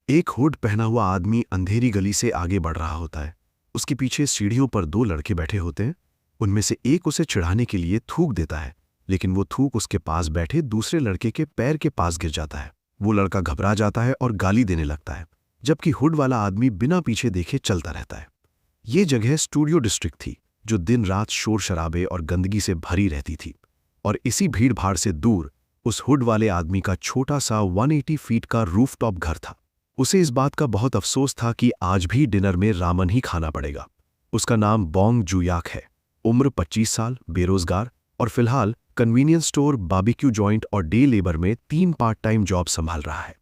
एक हुड पहना हुआ आदमी अंधेरी गली से आगे बढ़ रहा होता है। उसके पीछे सीढ़ियों पर दो लड़के बैठे होते हैं। उनमें से एक उसे चिढ़ाने के लिए थूक देता है, लेकिन वो थूक उसके पास बैठे दूसरे लड़के के पैर के पास गिर जाता है। वो लड़का घबरा जाता है और गाली देने लगता है, जबकि हुड वाला आदमी बिना पीछे देखे चलता रहता है। ये जगह स्टूडियो डिस्ट्रिक्ट थी, जो दिन रात शोर शराबे और गंदगी से भरी रहती थी। और इसी भीड़ भाड़ से दूर उस हुड वाले आदमी का छोटा सा 180 फीट का रूफटॉप घर था। उसे इस बात का बहुत अफसोस था कि आज भी डिनर में रामन ही खाना पड़ेगा। उसका नाम बोंग जुयाक है। उम्र 25 साल, बेरोजगार और फिलहाल कन्वीनियंस स्टोर, बारबेक्यू जॉइंट और डे लेबर में 3 पार्ट टाइम जॉब संभाल रहा है।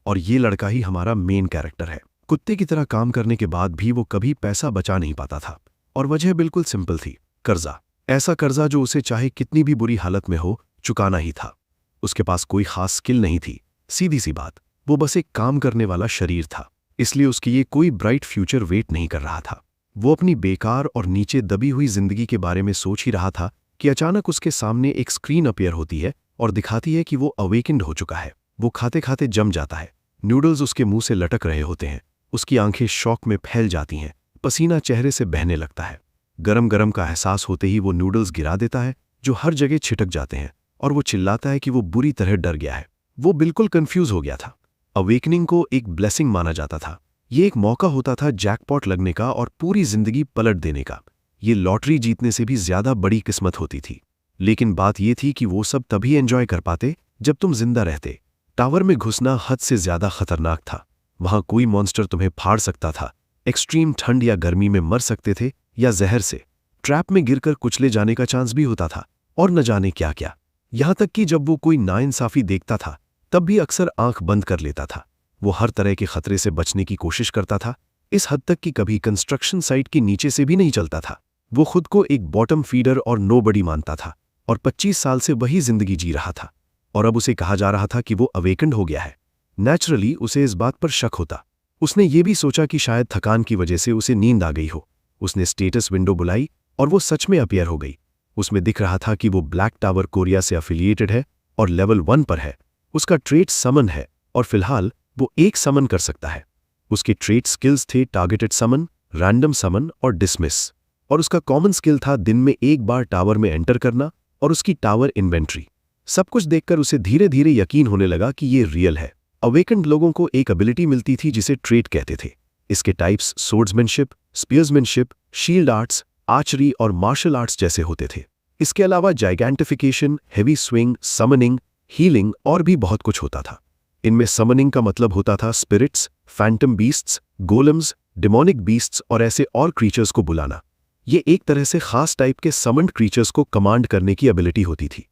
और ये लड़का ही हमारा मेन कैरेक्टर है। कुत्ते की तरह काम करने के बाद भी वो कभी पैसा बचा नहीं पाता था, और वजह बिल्कुल सिंपल थी, कर्जा। ऐसा कर्जा जो उसे चाहे कितनी भी बुरी हालत में हो चुकाना ही था। उसके पास कोई खास स्किल नहीं थी, सीधी सी बात, वो बस एक काम करने वाला शरीर था। इसलिए उसके लिए कोई ब्राइट फ्यूचर वेट नहीं कर रहा था। वो अपनी बेकार और नीचे दबी हुई जिंदगी के बारे में सोच ही रहा था कि अचानक उसके सामने एक स्क्रीन अपीयर होती है और दिखाती है कि वो अवेकेंड हो चुका है। वो खाते खाते जम जाता है। नूडल्स उसके मुंह से लटक रहे होते हैं। उसकी आंखें शौक में फैल जाती हैं। पसीना चेहरे से बहने लगता है। गरम गरम का एहसास होते ही वो नूडल्स गिरा देता है, जो हर जगह छिटक जाते हैं, और वो चिल्लाता है कि वो बुरी तरह डर गया है। वो बिल्कुल कंफ्यूज हो गया था। अवेकनिंग को एक ब्लेसिंग माना जाता था। ये एक मौका होता था जैकपॉट लगने का और पूरी जिंदगी पलट देने का। ये लॉटरी जीतने से भी ज्यादा बड़ी किस्मत होती थी। लेकिन बात ये थी कि वो सब तभी एंजॉय कर पाते जब तुम जिंदा रहते। टावर में घुसना हद से ज्यादा खतरनाक था। वहां कोई मॉन्स्टर तुम्हें फाड़ सकता था। एक्सट्रीम ठंड या गर्मी में मर सकते थे, या जहर से ट्रैप में गिरकर कुचले जाने का चांस भी होता था, और न जाने क्या क्या। यहां तक कि जब वो कोई नाइंसाफी देखता था तब भी अक्सर आंख बंद कर लेता था। वो हर तरह के खतरे से बचने की कोशिश करता था, इस हद तक कि कभी कंस्ट्रक्शन साइट के नीचे से भी नहीं चलता था। वो खुद को एक बॉटम फीडर और नोबडी मानता था, और 25 साल से वही जिंदगी जी रहा था। और अब उसे कहा जा रहा था कि वो अवेकेंड हो गया है। नेचुरली उसे इस बात पर शक होता। उसने ये भी सोचा कि शायद थकान की वजह से उसे नींद आ गई हो। उसने स्टेटस विंडो बुलाई और वो सच में अपीयर हो गई। उसमें दिख रहा था कि वो ब्लैक टावर कोरिया से एफिलिएटेड है और लेवल 1 पर है। उसका ट्रेट समन है, और फिलहाल वो एक समन कर सकता है। उसके ट्रेट स्किल्स थे टारगेटेड समन, रैंडम समन और डिसमिस। और उसका कॉमन स्किल था दिन में एक बार टावर में एंटर करना और उसकी टावर इन्वेंट्री। सब कुछ देखकर उसे धीरे धीरे यकीन होने लगा कि ये रियल है। अवेकेंड लोगों को एक एबिलिटी मिलती थी जिसे ट्रेट कहते थे। इसके टाइप्स सोर्ड्समैनशिप, स्पीयर्समैनशिप, शील्ड आर्ट्स, आर्चरी और मार्शल आर्ट्स जैसे होते थे। इसके अलावा जाइगेंटिफिकेशन, हेवी स्विंग, समनिंग, हीलिंग और भी बहुत कुछ होता था। इनमें समनिंग का मतलब होता था spirits, phantom beasts, golems, demonic beasts और ऐसे और क्रीचर्स को बुलाना। ये एक तरह से खास टाइप के समन्ड क्रीचर्स को कमांड करने की एबिलिटी होती थी।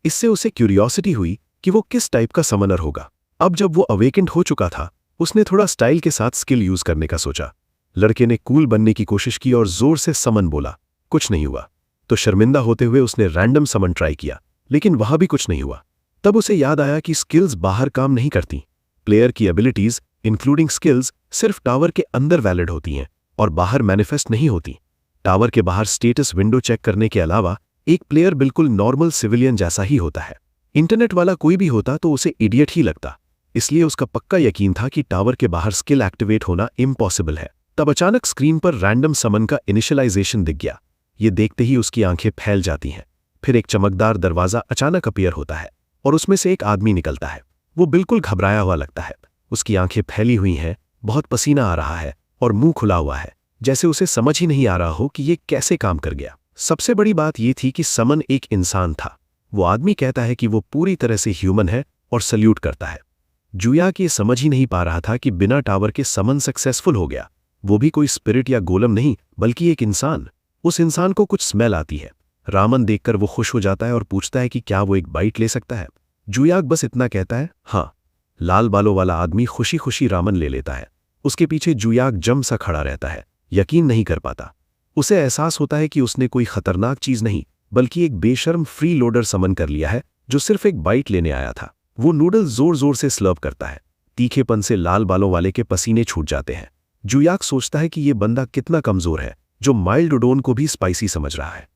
इससे उसे क्यूरियोसिटी हुई कि वो किस टाइप का समनर होगा। अब जब वो अवेकेंड हो चुका था, उसने थोड़ा स्टाइल के साथ स्किल यूज करने का सोचा। लड़के ने कूल बनने की कोशिश की और जोर से समन बोला। कुछ नहीं हुआ। तो शर्मिंदा होते हुए उसने रैंडम समन ट्राई किया, लेकिन वहां भी कुछ नहीं हुआ। तब उसे याद आया कि स्किल्स बाहर काम नहीं करती। प्लेयर की एबिलिटीज इंक्लूडिंग स्किल्स सिर्फ टावर के अंदर वैलिड होती हैं और बाहर मैनिफेस्ट नहीं होती। टावर के बाहर स्टेटस विंडो चेक करने के अलावा एक प्लेयर बिल्कुल नॉर्मल सिविलियन जैसा ही होता है। इंटरनेट वाला कोई भी होता तो उसे इडियट ही लगता। इसलिए उसका पक्का यकीन था कि टावर के बाहर स्किल एक्टिवेट होना इम्पॉसिबल है। तब अचानक स्क्रीन पर रैंडम समन का इनिशियलाइजेशन दिख गया। ये देखते ही उसकी आंखें फैल जाती हैं। फिर एक चमकदार दरवाजा अचानक अपीयर होता है और उसमें से एक आदमी निकलता है। वो बिल्कुल घबराया हुआ लगता है। उसकी आंखें फैली हुई हैं, बहुत पसीना आ रहा है और मुंह खुला हुआ है, जैसे उसे समझ ही नहीं आ रहा हो कि ये कैसे काम कर गया। सबसे बड़ी बात ये थी कि समन एक इंसान था। वो आदमी कहता है कि वो पूरी तरह से ह्यूमन है और सल्यूट करता है। जुयाक ये समझ ही नहीं पा रहा था कि बिना टावर के समन सक्सेसफुल हो गया। वो भी कोई स्पिरिट या गोलम नहीं, बल्कि एक इंसान। उस इंसान को कुछ स्मेल आती है। रामन देखकर वो खुश हो जाता है और पूछता है कि क्या वो एक बाइट ले सकता है। जुयाक बस इतना कहता है, हाँ। लाल बालों वाला आदमी खुशी खुशी रामन ले लेता है। उसके पीछे जुयाक जम सा खड़ा रहता है, यकीन नहीं कर पाता। उसे एहसास होता है कि उसने कोई खतरनाक चीज नहीं, बल्कि एक बेशर्म फ्री लोडर समन कर लिया है जो सिर्फ एक बाइट लेने आया था। वो नूडल्स जोर जोर से स्लर्प करता है। तीखेपन से लाल बालों वाले के पसीने छूट जाते हैं। जुयाक सोचता है कि ये बंदा कितना कमजोर है, जो माइल्ड उडोन को भी स्पाइसी समझ रहा है।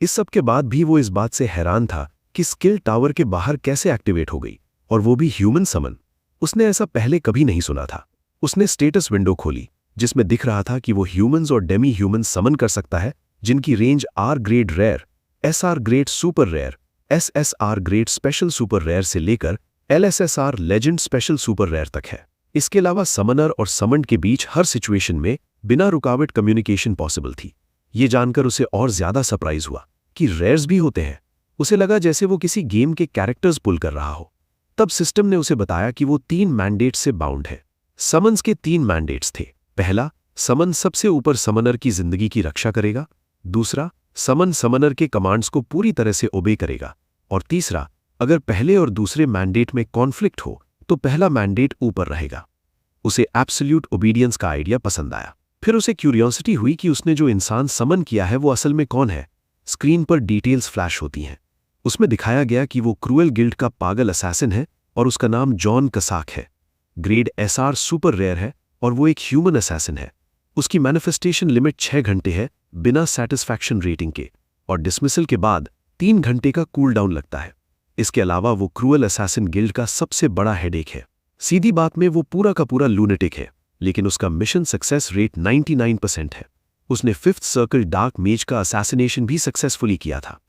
इस सब के बाद भी वो इस बात से हैरान था कि स्किल टावर के बाहर कैसे एक्टिवेट हो गई, और वो भी ह्यूमन समन। उसने ऐसा पहले कभी नहीं सुना था। उसने स्टेटस विंडो खोली जिसमें दिख रहा था कि वो ह्यूमंस और डेमी ह्यूमंस समन कर सकता है जिनकी range R grade rare, SR grade super rare, SSR grade special super rare से लेकर LSSR legend special super rare तक है। इसके अलावा समनर और समन्ड के बीच हर सिचुएशन में बिना रुकावट कम्युनिकेशन पॉसिबल थी। ये जानकर उसे और ज्यादा सरप्राइज हुआ कि रेयर्स भी होते हैं। उसे लगा जैसे वो किसी गेम के कैरेक्टर्स पुल कर रहा हो। तब सिस्टम ने उसे बताया कि वो 3 मैंडेट्स से बाउंड है। समन्स के 3 मैंडेट्स थे। पहला, समन सबसे ऊपर समनर की जिंदगी की रक्षा करेगा। दूसरा, समन समनर के कमांड्स को पूरी तरह से ओबे करेगा। और तीसरा, अगर पहले और दूसरे मैंडेट में कॉन्फ्लिक्ट हो तो पहला मैंडेट ऊपर रहेगा। उसे एब्सोल्यूट ओबीडियंस का आइडिया पसंद आया। फिर उसे क्यूरियोसिटी हुई कि उसने जो इंसान समन किया है वो असल में कौन है। स्क्रीन पर डिटेल्स फ्लैश होती हैं। उसमें दिखाया गया कि वो क्रूएल गिल्ड का पागल असैसिन है और उसका नाम जॉन कसाक है। ग्रेड एसआर सुपर रेयर है और वो एक ह्यूमन असैसिन है। उसकी मैनिफेस्टेशन लिमिट 6 घंटे है बिना सैटिस्फैक्शन रेटिंग के, और डिसमिसल के बाद 3 घंटे का कूल डाउन लगता है। इसके अलावा वो क्रूएल असैसिन गिल्ड का सबसे बड़ा हेडेक है। सीधी बात में वो पूरा का पूरा लूनेटिक है, लेकिन उसका मिशन सक्सेस रेट 99% है। उसने 5th सर्कल डार्क मेज का असैसिनेशन भी सक्सेसफुली किया था।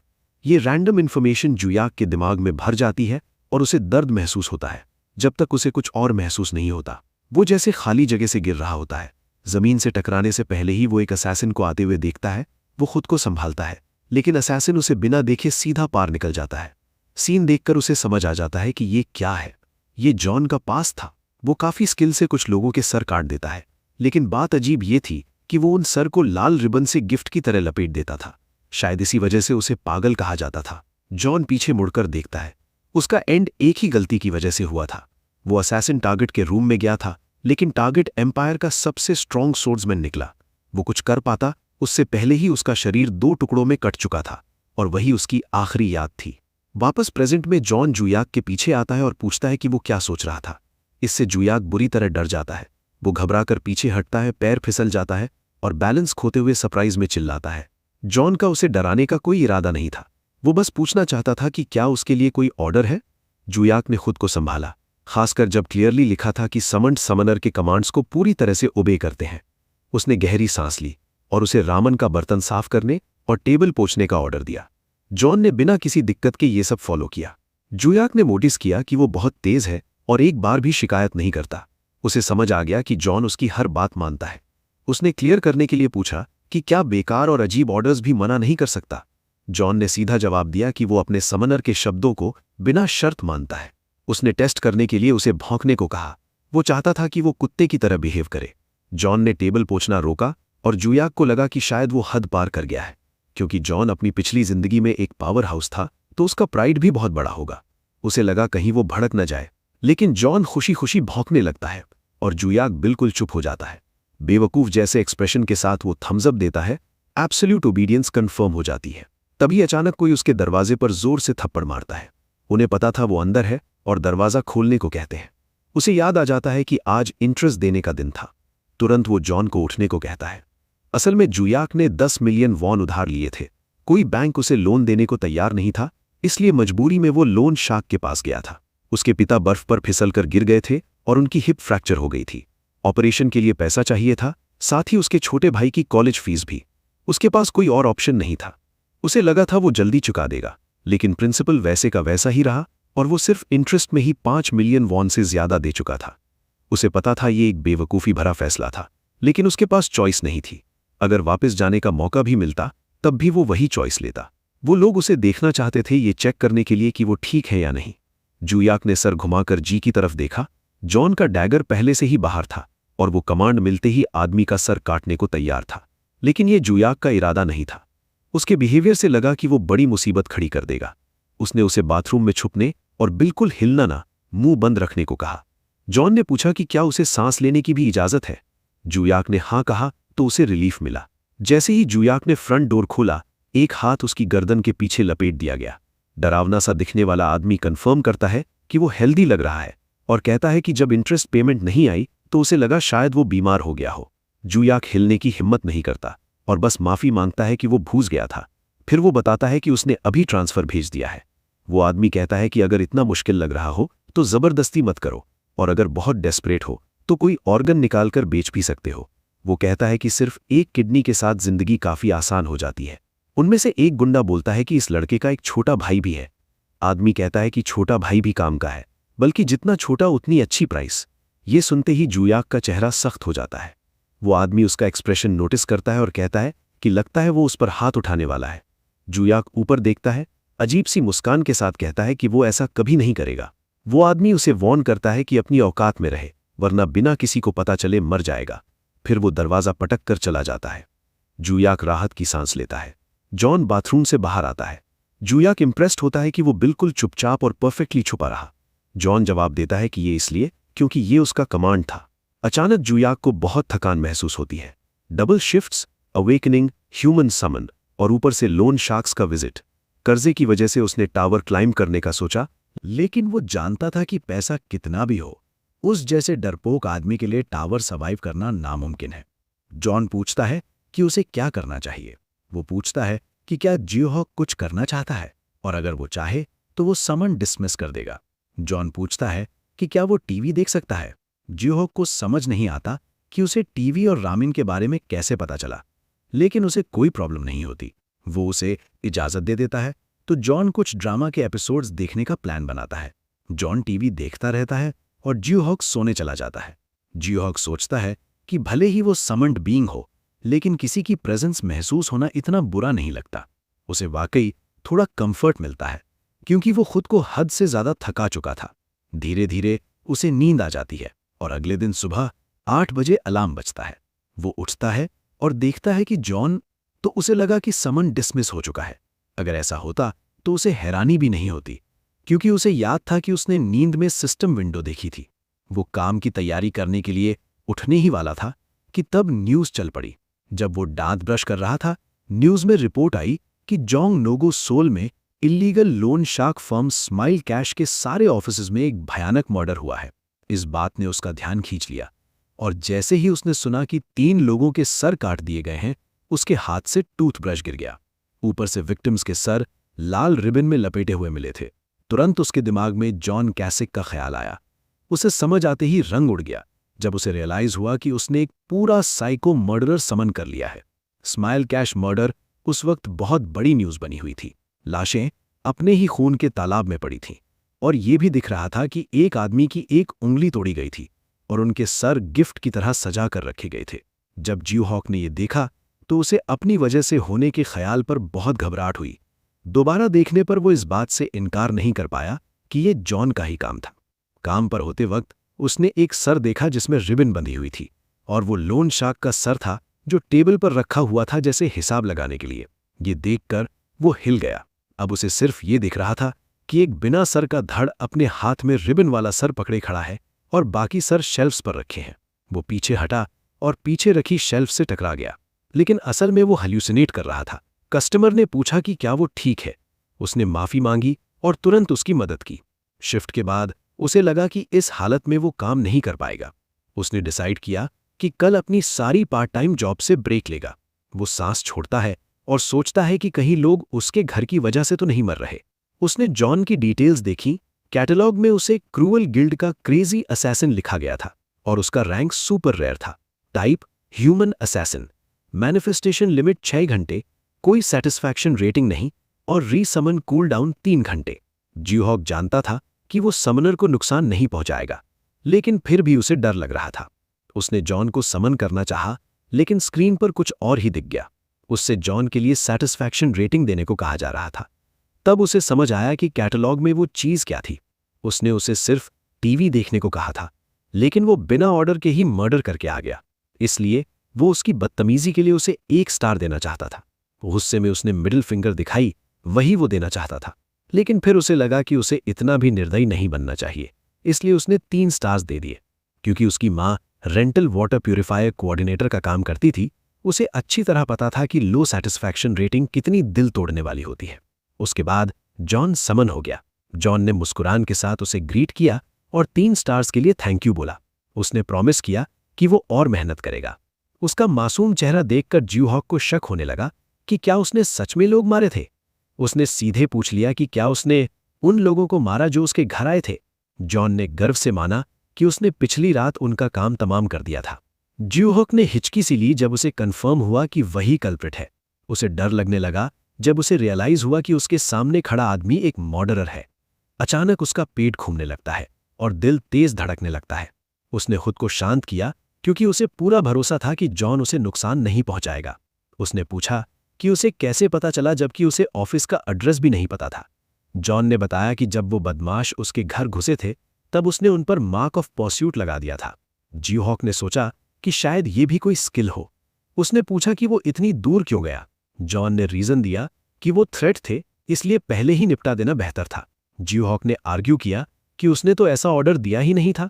ये रैंडम इन्फॉर्मेशन जुयाक के दिमाग में भर जाती है और उसे दर्द महसूस होता है जब तक उसे कुछ और महसूस नहीं होता। वो जैसे खाली जगह से गिर रहा होता है। जमीन से टकराने से पहले ही वो एक असैसिन को आते हुए देखता है। वो खुद को संभालता है, लेकिन असैसिन उसे बिना देखे सीधा पार निकल जाता है। सीन देखकर उसे समझ आ जाता है कि ये क्या है। ये जॉन का पास था। वो काफी स्किल से कुछ लोगों के सर काट देता है, लेकिन बात अजीब ये थी कि वो उन सर को लाल रिबन से गिफ्ट की तरह लपेट देता था। शायद इसी वजह से उसे पागल कहा जाता था। जॉन पीछे मुड़कर देखता है। उसका एंड एक ही गलती की वजह से हुआ था। वो असैसिन टारगेट के रूम में गया था, लेकिन टारगेट एम्पायर का सबसे स्ट्रॉन्ग सोर्ड्समैन निकला। वो कुछ कर पाता उससे पहले ही उसका शरीर 2 टुकड़ों में कट चुका था, और वही उसकी आखिरी याद थी। वापस प्रेजेंट में जॉन जुयाक के पीछे आता है और पूछता है कि वो क्या सोच रहा था। इससे जुयाक बुरी तरह डर जाता है। वो घबराकर पीछे हटता है, पैर फिसल जाता है और बैलेंस खोते हुए सरप्राइज में चिल्लाता है। जॉन का उसे डराने का कोई इरादा नहीं था। वो बस पूछना चाहता था कि क्या उसके लिए कोई ऑर्डर है। जुयाक ने खुद को संभाला, खासकर जब क्लियरली लिखा था कि समन्ड समनर के कमांड्स को पूरी तरह से ओबे करते हैं। उसने गहरी सांस ली और उसे रामन का बर्तन साफ करने और टेबल पोंछने का ऑर्डर दिया। जॉन ने बिना किसी दिक्कत के ये सब फॉलो किया। जुयाक ने नोटिस किया कि वो बहुत तेज है और एक बार भी शिकायत नहीं करता। उसे समझ आ गया कि जॉन उसकी हर बात मानता है। उसने क्लियर करने के लिए पूछा कि क्या बेकार और अजीब ऑर्डर्स भी मना नहीं कर सकता। जॉन ने सीधा जवाब दिया कि वो अपने समनर के शब्दों को बिना शर्त मानता है। उसने टेस्ट करने के लिए उसे भौंकने को कहा। वो चाहता था कि वो कुत्ते की तरह बिहेव करे। जॉन ने टेबल पोंछना रोका और जुयाक को लगा कि शायद वो हद पार कर गया है। क्योंकि जॉन अपनी पिछली जिंदगी में एक पावर हाउस था, तो उसका प्राइड भी बहुत बड़ा होगा। उसे लगा कहीं वो भड़क न जाए, लेकिन जॉन खुशी खुशी भौंकने लगता है और जुयाक बिल्कुल चुप हो जाता है। बेवकूफ जैसे एक्सप्रेशन के साथ वो थम्स अप देता है। एब्सोल्यूट ओबीडियंस कंफर्म हो जाती है। तभी अचानक कोई उसके दरवाजे पर जोर से थप्पड़ मारता है। उन्हें पता था वो अंदर है और दरवाजा खोलने को कहते हैं। उसे याद आ जाता है कि आज इंटरेस्ट देने का दिन था। तुरंत वो जॉन को उठने को कहता है। असल में जुयाक ने 10 मिलियन वॉन उधार लिए थे। कोई बैंक उसे लोन देने को तैयार नहीं था, इसलिए मजबूरी में वो लोन शार्क के पास गया था। उसके पिता बर्फ पर फिसलकर गिर गए थे और उनकी हिप फ्रैक्चर हो गई थी। ऑपरेशन के लिए पैसा चाहिए था, साथ ही उसके छोटे भाई की कॉलेज फीस भी। उसके पास कोई और ऑप्शन नहीं था। उसे लगा था वो जल्दी चुका देगा, लेकिन प्रिंसिपल वैसे का वैसा ही रहा और वो सिर्फ इंटरेस्ट में ही 5 मिलियन वॉन से ज्यादा दे चुका था। उसे पता था ये एक बेवकूफ़ी भरा फैसला था, लेकिन उसके पास चॉइस नहीं थी। अगर वापस जाने का मौका भी मिलता तब भी वो वही चॉइस लेता। वो लोग उसे देखना चाहते थे, ये चेक करने के लिए कि वो ठीक है या नहीं। जुयाक ने सर घुमाकर जी की तरफ देखा। जॉन का डैगर पहले से ही बाहर था और वो कमांड मिलते ही आदमी का सर काटने को तैयार था। लेकिन ये जुयाक का इरादा नहीं था। उसके बिहेवियर से लगा कि वो बड़ी मुसीबत खड़ी कर देगा। उसने उसे बाथरूम में छुपने और बिल्कुल हिलना ना, मुंह बंद रखने को कहा। जॉन ने पूछा कि क्या उसे सांस लेने की भी इजाजत है। जुयाक ने हाँ कहा तो उसे रिलीफ मिला। जैसे ही जुयाक ने फ्रंट डोर खोला, एक हाथ उसकी गर्दन के पीछे लपेट दिया गया। डरावना सा दिखने वाला आदमी कंफर्म करता है कि वो हेल्दी लग रहा है और कहता है कि जब इंटरेस्ट पेमेंट नहीं आई तो उसे लगा शायद वो बीमार हो गया हो। जुयाक हिलने की हिम्मत नहीं करता और बस माफी मांगता है कि वो भूल गया था। फिर वो बताता है कि उसने अभी ट्रांसफर भेज दिया है। वो आदमी कहता है कि अगर इतना मुश्किल लग रहा हो तो जबरदस्ती मत करो, और अगर बहुत डेस्परेट हो तो कोई ऑर्गन निकालकर बेच भी सकते हो। वो कहता है कि सिर्फ एक किडनी के साथ जिंदगी काफी आसान हो जाती है। उनमें से एक गुंडा बोलता है कि इस लड़के का एक छोटा भाई भी है। आदमी कहता है कि छोटा भाई भी काम का है, बल्कि जितना छोटा उतनी अच्छी प्राइस। ये सुनते ही जूयाक का चेहरा सख्त हो जाता है। वो आदमी उसका एक्सप्रेशन नोटिस करता है और कहता है कि लगता है वो उस पर हाथ उठाने वाला है। जूयाक ऊपर देखता है, अजीब सी मुस्कान के साथ कहता है कि वो ऐसा कभी नहीं करेगा। वो आदमी उसे वॉर्न करता है कि अपनी औकात में रहे, वरना बिना किसी को पता चले मर जाएगा। फिर वो दरवाजा पटक कर चला जाता है। जूयाक राहत की सांस लेता है। जॉन बाथरूम से बाहर आता है। जूयाक इंप्रेस्ड होता है कि वो बिल्कुल चुपचाप और परफेक्टली छुपा रहा। जॉन जवाब देता है कि ये इसलिए क्योंकि ये उसका कमांड था। अचानक जूयाक को बहुत थकान महसूस होती है। डबल शिफ्ट्स, अवेकनिंग, ह्यूमन समन और ऊपर से लोन शार्क्स का विजिट। कर्जे की वजह से उसने टावर क्लाइंब करने का सोचा, लेकिन वो जानता था कि पैसा कितना भी हो, उस जैसे डरपोक आदमी के लिए टावर सर्वाइव करना नामुमकिन है। जॉन पूछता है कि उसे क्या करना चाहिए। वो पूछता है कि क्या जियोहॉक कुछ करना चाहता है, और अगर वो चाहे तो वो समन डिसमिस कर देगा। जॉन पूछता है कि क्या वो टीवी देख सकता है। जियोहॉक को समझ नहीं आता कि उसे टीवी और रामिन के बारे में कैसे पता चला, लेकिन उसे कोई प्रॉब्लम नहीं होती। वो उसे इजाजत दे देता है, तो जॉन कुछ ड्रामा के एपिसोड्स देखने का प्लान बनाता है। जॉन टीवी देखता रहता है और जियोहॉक सोने चला जाता है। जियोहॉक सोचता है कि भले ही वो समन्ड बीइंग हो, लेकिन किसी की प्रेजेंस महसूस होना इतना बुरा नहीं लगता। उसे वाकई थोड़ा कंफर्ट मिलता है, क्योंकि वो खुद को हद से ज्यादा थका चुका था। धीरे धीरे उसे नींद आ जाती है और अगले दिन सुबह 8 बजे अलार्म बजता है। वो उठता है और देखता है कि जॉन, तो उसे लगा कि समन डिसमिस हो चुका है। अगर ऐसा होता तो उसे हैरानी भी नहीं होती, क्योंकि उसे याद था कि उसने नींद में सिस्टम विंडो देखी थी। वो काम की तैयारी करने के लिए उठने ही वाला था कि तब न्यूज़ चल पड़ी। जब वो दांत ब्रश कर रहा था, न्यूज़ में रिपोर्ट आई कि जोंग नोगो सोल में illegal loan shark firm smile cash के सारे ऑफिसेज में एक भयानक मर्डर हुआ है। इस बात ने उसका ध्यान खींच लिया, और जैसे ही उसने सुना कि 3 लोगों के सर काट दिए गए हैं, उसके हाथ से टूथब्रश गिर गया। ऊपर से विक्टिम्स के सर लाल रिबन में लपेटे हुए मिले थे। तुरंत उसके दिमाग में जॉन कैसिक का ख्याल आया। उसे समझ आते ही रंग उड़ गया जब उसे रियलाइज हुआ कि उसने एक पूरा साइको मर्डरर समन कर लिया है। स्माइल कैश मर्डर उस वक्त बहुत बड़ी न्यूज़ बनी हुई थी। लाशें अपने ही खून के तालाब में पड़ी थीं, और ये भी दिख रहा था कि एक आदमी की एक उंगली तोड़ी गई थी और उनके सर गिफ्ट की तरह सजा कर रखे गए थे। जब जियोहॉक ने यह देखा तो उसे अपनी वजह से होने के ख्याल पर बहुत घबराहट हुई। दोबारा देखने पर वो इस बात से इनकार नहीं कर पाया कि ये जॉन का ही काम था। काम पर होते वक्त उसने एक सर देखा जिसमें रिबन बंधी हुई थी, और वो लोन शार्क का सर था जो टेबल पर रखा हुआ था जैसे हिसाब लगाने के लिए। ये देखकर वो हिल गया। अब उसे सिर्फ ये दिख रहा था कि एक बिना सर का धड़ अपने हाथ में रिबन वाला सर पकड़े खड़ा है और बाकी सर शेल्फ्स पर रखे हैं। वो पीछे हटा और पीछे रखी शेल्फ से टकरा गया, लेकिन असल में वो हल्यूसिनेट कर रहा था। कस्टमर ने पूछा कि क्या वो ठीक है। उसने माफी मांगी और तुरंत उसकी मदद की। शिफ्ट के बाद उसे लगा कि इस हालत में वो काम नहीं कर पाएगा। उसने डिसाइड किया कि कल अपनी सारी पार्ट टाइम जॉब से ब्रेक लेगा। वो सांस छोड़ता है और सोचता है कि कहीं लोग उसके घर की वजह से तो नहीं मर रहे। उसने जॉन की डिटेल्स देखी। कैटलॉग में उसे क्रूअल गिल्ड का क्रेजी असैसिन लिखा गया था और उसका रैंक सुपर रेयर था। Type human assassin, manifestation limit 6 घंटे, कोई सेटिस्फैक्शन रेटिंग नहीं, और रीसमन कूल डाउन 3 घंटे। जियोहॉक जानता था कि वो समनर को नुकसान नहीं पहुंचाएगा, लेकिन फिर भी उसे डर लग रहा था। उसने जॉन को समन करना चाहा, लेकिन स्क्रीन पर कुछ और ही दिख गया। उससे जॉन के लिए सेटिस्फैक्शन रेटिंग देने को कहा जा रहा था। तब उसे समझ आया कि कैटलॉग में वो चीज क्या थी। उसने उसे सिर्फ टीवी देखने को कहा था, लेकिन वो बिना ऑर्डर के ही मर्डर करके आ गया। इसलिए वो उसकी बदतमीजी के लिए उसे 1 स्टार देना चाहता था। गुस्से में उसने मिडिल फिंगर दिखाई, वही वो देना चाहता था। लेकिन फिर उसे लगा कि उसे इतना भी निर्दयी नहीं बनना चाहिए, इसलिए उसने 3 स्टार्स दे दिए। क्योंकि उसकी माँ रेंटल वाटर प्यूरिफायर कोऑर्डिनेटर का काम करती थी, उसे अच्छी तरह पता था कि लो सेटिस्फैक्शन रेटिंग कितनी दिल तोड़ने वाली होती है। उसके बाद जॉन समन हो गया। जॉन ने मुस्कुरान के साथ उसे ग्रीट किया और 3 स्टार्स के लिए थैंक यू बोला। उसने प्रॉमिस किया कि वो और मेहनत करेगा। उसका मासूम चेहरा देखकर जियोहॉक को शक होने लगा कि क्या उसने सच में लोग मारे थे। उसने सीधे पूछ लिया कि क्या उसने उन लोगों को मारा जो उसके घर आए थे। जॉन ने गर्व से माना कि उसने पिछली रात उनका काम तमाम कर दिया था। ज्यूहॉक ने हिचकी सी ली जब उसे कंफर्म हुआ कि वही कल्प्रिट है। उसे डर लगने लगा जब उसे रियलाइज हुआ कि उसके सामने खड़ा आदमी एक मर्डरर है। अचानक उसका पेट घूमने लगता है और दिल तेज धड़कने लगता है। उसने खुद को शांत किया क्योंकि उसे पूरा भरोसा था कि जॉन उसे नुकसान नहीं पहुंचाएगा। उसने पूछा कि उसे कैसे पता चला, जबकि उसे ऑफिस का एड्रेस भी नहीं पता था। जॉन ने बताया कि जब वो बदमाश उसके घर घुसे थे तब उसने उन पर मार्क ऑफ परस्यूट लगा दिया था। ज्यूहॉक ने सोचा कि शायद ये भी कोई स्किल हो। उसने पूछा कि वो इतनी दूर क्यों गया। जॉन ने रीजन दिया कि वो थ्रेट थे, इसलिए पहले ही निपटा देना बेहतर था। ज्यूहॉक ने आर्ग्यू किया कि उसने तो ऐसा ऑर्डर दिया ही नहीं था।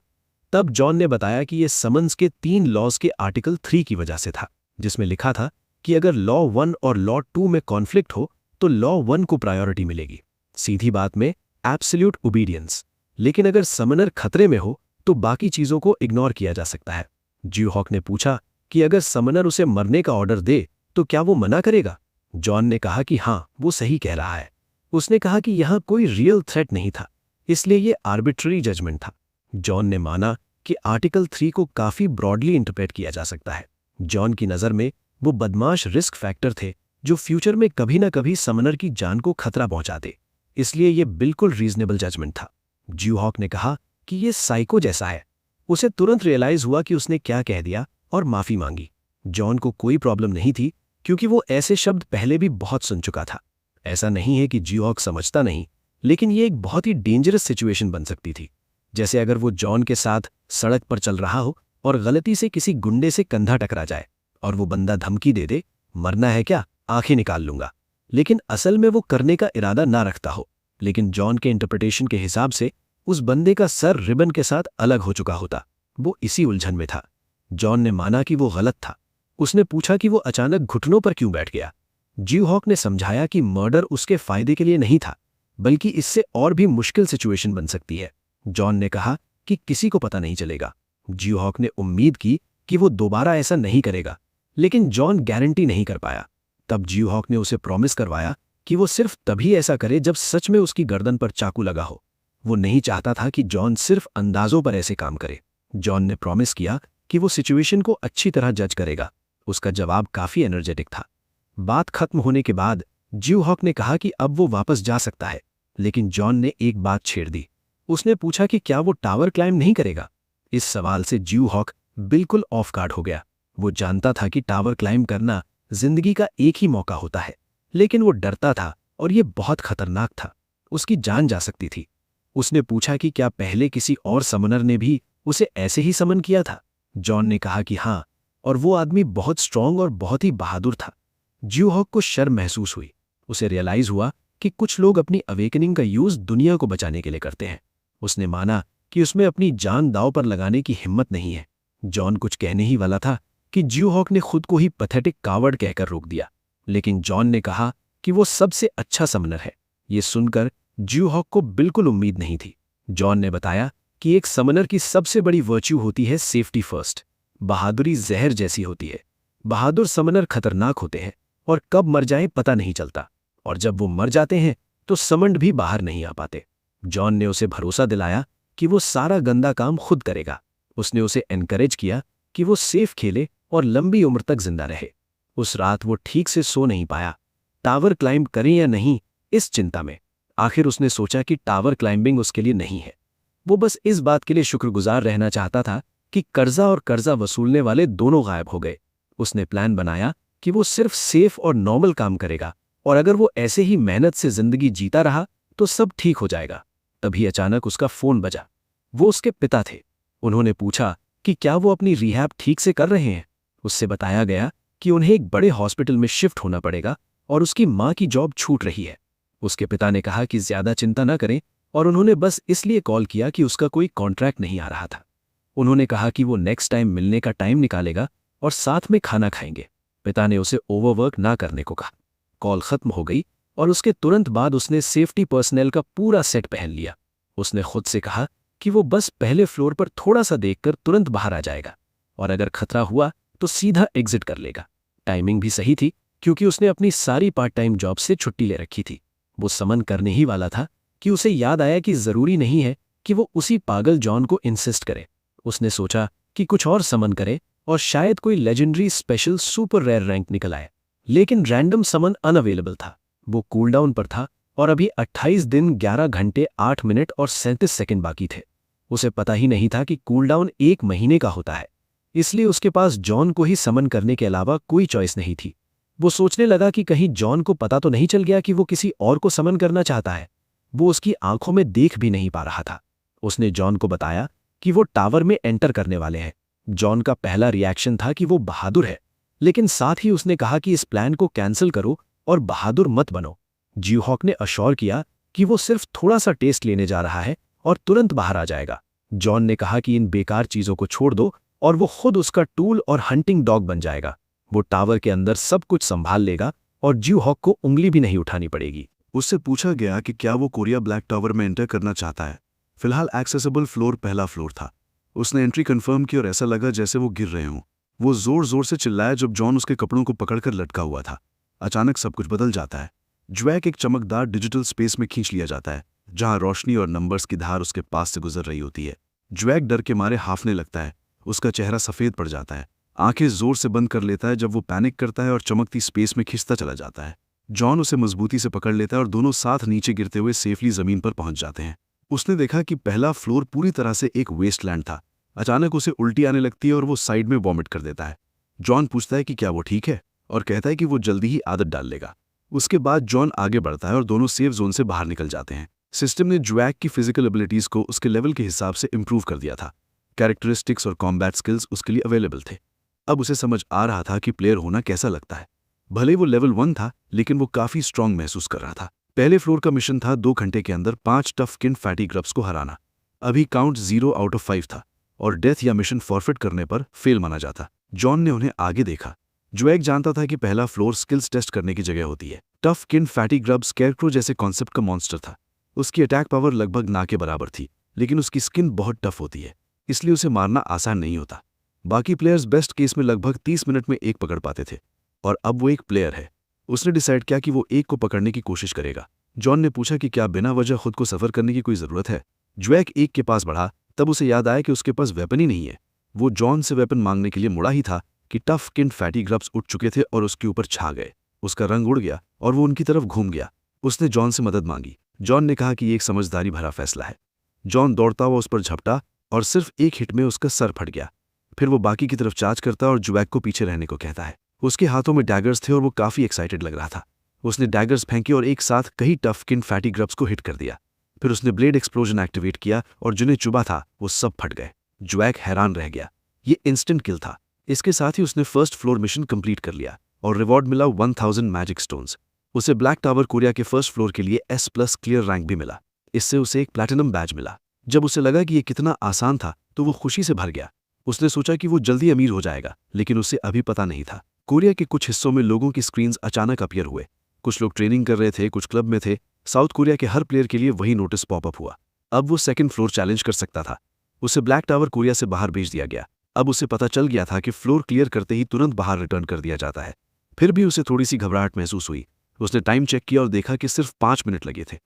तब जॉन ने बताया कि ये समन्स के 3 लॉज के आर्टिकल 3 की वजह से था, जिसमें लिखा था कि अगर लॉ 1 और लॉ 2 में कॉन्फ्लिक्ट हो तो लॉ 1 को प्रायोरिटी मिलेगी। सीधी बात में एब्सोल्यूट ओबीडियंस। लेकिन अगर समनर खतरे में हो तो बाकी चीजों को इग्नोर किया जा सकता है। ज्यूहॉक ने पूछा कि अगर समनर उसे मरने का ऑर्डर दे तो क्या वो मना करेगा। जॉन ने कहा कि हाँ, वो सही कह रहा है। उसने कहा कि यहां कोई रियल थ्रेट नहीं था, इसलिए ये आर्बिट्ररी जजमेंट था। जॉन ने माना कि आर्टिकल 3 को काफी ब्रॉडली इंटरप्रेट किया जा सकता है। जॉन की नज़र में वो बदमाश रिस्क फैक्टर थे जो फ्यूचर में कभी ना कभी समनर की जान को खतरा पहुंचाते, इसलिए ये बिल्कुल रीजनेबल जजमेंट था। ज्यूहॉक ने कहा कि ये साइको जैसा है। उसे तुरंत रियलाइज हुआ कि उसने क्या कह दिया और माफी मांगी। जॉन को कोई प्रॉब्लम नहीं थी क्योंकि वो ऐसे शब्द पहले भी बहुत सुन चुका था। ऐसा नहीं है कि ज्यूहॉक समझता नहीं, लेकिन ये एक बहुत ही डेंजरस सिचुएशन बन सकती थी। जैसे अगर वो जॉन के साथ सड़क पर चल रहा हो और गलती से किसी गुंडे से कंधा टकरा जाए और वो बंदा धमकी दे दे, मरना है क्या, आंखें निकाल लूंगा, लेकिन असल में वो करने का इरादा ना रखता हो। लेकिन जॉन के इंटरप्रिटेशन के हिसाब से उस बंदे का सर रिबन के साथ अलग हो चुका होता। वो इसी उलझन में था। जॉन ने माना कि वो गलत था। उसने पूछा कि वो अचानक घुटनों पर क्यों बैठ गया। ज्यूहॉक ने समझाया कि मर्डर उसके फायदे के लिए नहीं था, बल्कि इससे और भी मुश्किल सिचुएशन बन सकती है। जॉन ने कहा कि किसी को पता नहीं चलेगा। ज्यूहॉक ने उम्मीद की कि वो दोबारा ऐसा नहीं करेगा, लेकिन जॉन गारंटी नहीं कर पाया। तब ज्यूहॉक ने उसे प्रॉमिस करवाया कि वो सिर्फ तभी ऐसा करे जब सच में उसकी गर्दन पर चाकू लगा हो। वो नहीं चाहता था कि जॉन सिर्फ अंदाजों पर ऐसे काम करे। जॉन ने प्रॉमिस किया कि वो सिचुएशन को अच्छी तरह जज करेगा। उसका जवाब काफी एनर्जेटिक था। बात खत्म होने के बाद ज्यूहॉक ने कहा कि अब वो वापस जा सकता है, लेकिन जॉन ने एक बात छेड़ दी। उसने पूछा कि क्या वो टावर क्लाइंब नहीं करेगा। इस सवाल से ज्यूहॉक बिल्कुल ऑफ गार्ड हो गया। वो जानता था कि टावर क्लाइंब करना जिंदगी का एक ही मौका होता है, लेकिन वो डरता था और ये बहुत खतरनाक था। उसकी जान जा सकती थी। उसने पूछा कि क्या पहले किसी और समनर ने भी उसे ऐसे ही समन किया था। जॉन ने कहा कि हाँ, और वो आदमी बहुत स्ट्रांग और बहुत ही बहादुर था। ज्यूहॉक को शर्म महसूस हुई। उसे रियलाइज हुआ कि कुछ लोग अपनी अवेकनिंग का यूज दुनिया को बचाने के लिए करते हैं। उसने माना कि उसमें अपनी जान दांव पर लगाने की हिम्मत नहीं है। जॉन कुछ कहने ही वाला था कि ज्यूहॉक ने खुद को ही पैथेटिक कावर्ड कहकर रोक दिया, लेकिन जॉन ने कहा कि वो सबसे अच्छा समनर है। ये सुनकर ज्यूहॉक को बिल्कुल उम्मीद नहीं थी। जॉन ने बताया कि एक समनर की सबसे बड़ी वर्च्यू होती है सेफ्टी फर्स्ट। बहादुरी जहर जैसी होती है। बहादुर समनर खतरनाक होते हैं और कब मर जाएं पता नहीं चलता, और जब वो मर जाते हैं तो समंड भी बाहर नहीं आ पाते। जॉन ने उसे भरोसा दिलाया कि वो सारा गंदा काम खुद करेगा। उसने उसे एनकरेज किया कि वो सेफ खेले और लंबी उम्र तक जिंदा रहे। उस रात वो ठीक से सो नहीं पाया, टावर क्लाइंब करें या नहीं इस चिंता में। आखिर उसने सोचा कि टावर क्लाइंबिंग उसके लिए नहीं है। वो बस इस बात के लिए शुक्रगुजार रहना चाहता था कि कर्जा और कर्जा वसूलने वाले दोनों गायब हो गए। उसने प्लान बनाया कि वो सिर्फ सेफ और नॉर्मल काम करेगा, और अगर वो ऐसे ही मेहनत से जिंदगी जीता रहा तो सब ठीक हो जाएगा। तभी अचानक उसका फोन बजा। वो उसके पिता थे। उन्होंने पूछा कि क्या वो अपनी रिहैब ठीक से कर रहे हैं। उससे बताया गया कि उन्हें एक बड़े हॉस्पिटल में शिफ्ट होना पड़ेगा और उसकी मां की जॉब छूट रही है। उसके पिता ने कहा कि ज्यादा चिंता न करें, और उन्होंने बस इसलिए कॉल किया कि उसका कोई कॉन्ट्रैक्ट नहीं आ रहा था। उन्होंने कहा कि वो नेक्स्ट टाइम मिलने का टाइम निकालेगा और साथ में खाना खाएंगे। पिता ने उसे ओवरवर्क ना करने को कहा। कॉल खत्म हो गई और उसके तुरंत बाद उसने सेफ्टी पर्सनल का पूरा सेट पहन लिया। उसने खुद से कहा कि वो बस पहले फ्लोर पर थोड़ा सा देखकर तुरंत बाहर आ जाएगा, और अगर खतरा हुआ तो सीधा एग्जिट कर लेगा। टाइमिंग भी सही थी क्योंकि उसने अपनी सारी पार्ट टाइम जॉब से छुट्टी ले रखी थी। वो समन करने ही वाला था कि उसे याद आया कि जरूरी नहीं है कि वो उसी पागल जॉन को इंसिस्ट करे। उसने सोचा कि कुछ और समन करे और शायद कोई legendary special super rare rank निकल आए, लेकिन रैंडम समन अनअवेलेबल था। वो कूलडाउन पर था और अभी 28 दिन 11 घंटे 8 मिनट और 37 सेकंड बाकी थे। उसे पता ही नहीं था कि कूलडाउन 1 महीने का होता है, इसलिए उसके पास जॉन को ही समन करने के अलावा कोई चॉइस नहीं थी। वो सोचने लगा कि कहीं जॉन को पता तो नहीं चल गया कि वो किसी और को समन करना चाहता है। वो उसकी आंखों में देख भी नहीं पा रहा था। उसने जॉन को बताया कि वो टावर में एंटर करने वाले हैं। जॉन का पहला रिएक्शन था कि वो बहादुर है, लेकिन साथ ही उसने कहा कि इस प्लान को कैंसिल करो और बहादुर मत बनो। जियोहॉक ने अश्योर किया कि वो सिर्फ थोड़ा सा टेस्ट लेने जा रहा है और तुरंत बाहर आ जाएगा। जॉन ने कहा कि इन बेकार चीजों को छोड़ दो और वो खुद उसका टूल और हंटिंग डॉग बन जाएगा। वो टावर के अंदर सब कुछ संभाल लेगा और जियोहॉक को उंगली भी नहीं उठानी पड़ेगी। उससे पूछा गया कि क्या वो कोरिया ब्लैक टावर में एंटर करना चाहता है। फिलहाल एक्सेसिबल फ्लोर पहला फ्लोर था। उसने एंट्री कंफर्म की और ऐसा लगा जैसे वो गिर रहे हों। वो जोर जोर से चिल्लाया जब जॉन उसके कपड़ों को पकड़कर लटका हुआ था। अचानक सब कुछ बदल जाता है। ज्वैक एक चमकदार डिजिटल स्पेस में खींच लिया जाता है, जहां रोशनी और नंबर्स की धार उसके पास से गुजर रही होती है। ज्वैक डर के मारे हाफने लगता है। उसका चेहरा सफेद पड़ जाता है। आंखें जोर से बंद कर लेता है जब वो पैनिक करता है और चमकती स्पेस में खिंचता चला जाता है। जॉन उसे मजबूती से पकड़ लेता है और दोनों साथ नीचे गिरते हुए सेफली जमीन पर पहुंच जाते हैं। उसने देखा कि पहला फ्लोर पूरी तरह से एक वेस्टलैंड था। अचानक उसे उल्टी आने लगती है और वो साइड में वॉमिट कर देता है। जॉन पूछता है कि क्या वो ठीक है और कहता है कि वो जल्दी ही आदत डाल लेगा। उसके बाद जॉन आगे बढ़ता है और दोनों सेफ जोन से बाहर निकल जाते हैं। सिस्टम ने ज्वैक की फिजिकल एबिलिटीज को उसके लेवल के हिसाब से इंप्रूव कर दिया था। कैरेक्टरिस्टिक्स और कॉम्बैट स्किल्स उसके लिए अवेलेबल थे। अब उसे समझ आ रहा था कि प्लेयर होना कैसा लगता है। भले वो लेवल 1 था, लेकिन वो काफी स्ट्रांग महसूस कर रहा था। पहले फ्लोर का मिशन था 2 घंटे के अंदर 5 टफ स्किन फैटी ग्रब्स को हराना। अभी काउंट 0 आउट ऑफ 5 था और डेथ या मिशन फॉरफिट करने पर फेल माना जाता। जॉन ने उन्हें आगे देखा। ज्वैक जानता था कि पहला फ्लोर स्किल्स टेस्ट करने की जगह होती है। Tough skin fatty grub scarecrow जैसे कॉन्सेप्ट का मॉन्स्टर था। उसकी अटैक पावर लगभग ना के बराबर थी, लेकिन उसकी स्किन बहुत टफ होती है, इसलिए उसे मारना आसान नहीं होता। बाकी प्लेयर्स बेस्ट केस में लगभग 30 मिनट में एक पकड़ पाते थे, और अब वो एक प्लेयर है। उसने डिसाइड किया कि वो एक को पकड़ने की कोशिश करेगा। जॉन ने पूछा कि क्या बिना वजह खुद को सफर करने की कोई जरूरत है। ज्वैक एक के पास बढ़ा, तब उसे याद आया कि उसके पास वेपन ही नहीं है। वो जॉन से वेपन मांगने के लिए मुड़ा ही था कि टफ स्किन फैटी ग्रब्स उठ चुके थे और उसके ऊपर छा गए। उसका रंग उड़ गया और वो उनकी तरफ घूम गया। उसने जॉन से मदद मांगी। जॉन ने कहा कि ये एक समझदारी भरा फैसला है। जॉन दौड़ता हुआ उस पर झपटा और सिर्फ एक हिट में उसका सर फट गया। फिर वो बाकी की तरफ चार्ज करता और ज्वैक को पीछे रहने को कहता है। उसके हाथों में डैगर्स थे और वो काफी एक्साइटेड लग रहा था। उसने डैगर्स फेंके और एक साथ कई टफ स्किन फैटी ग्रब्स को हिट कर दिया। फिर उसने ब्लेड एक्सप्लोजन एक्टिवेट किया और जिन्हें चुभा था वो सब फट गए। ज्वैक हैरान रह गया। ये इंस्टेंट किल था। इसके साथ ही उसने फर्स्ट फ्लोर मिशन कंप्लीट कर लिया और रिवॉर्ड मिला 1000 मैजिक स्टोन्स। उसे ब्लैक टावर कोरिया के फर्स्ट फ्लोर के लिए S+ क्लियर रैंक भी मिला। इससे उसे एक प्लैटिनम बैज मिला। जब उसे लगा कि ये कितना आसान था तो वो खुशी से भर गया। उसने सोचा कि वो जल्दी अमीर हो जाएगा, लेकिन उसे अभी पता नहीं था कोरिया के कुछ हिस्सों में लोगों की स्क्रीन्स अचानक अपीयर हुए। कुछ लोग ट्रेनिंग कर रहे थे, कुछ क्लब में थे। साउथ कोरिया के हर प्लेयर के लिए वही नोटिस पॉपअप हुआ। अब वो सेकंड फ्लोर चैलेंज कर सकता था। उसे ब्लैक टावर कोरिया से बाहर भेज दिया गया। अब उसे पता चल गया था कि फ्लोर क्लियर करते ही तुरंत बाहर रिटर्न कर दिया जाता है। फिर भी उसे थोड़ी सी घबराहट महसूस हुई। उसने टाइम चेक किया और देखा कि सिर्फ 5 मिनट लगे थे।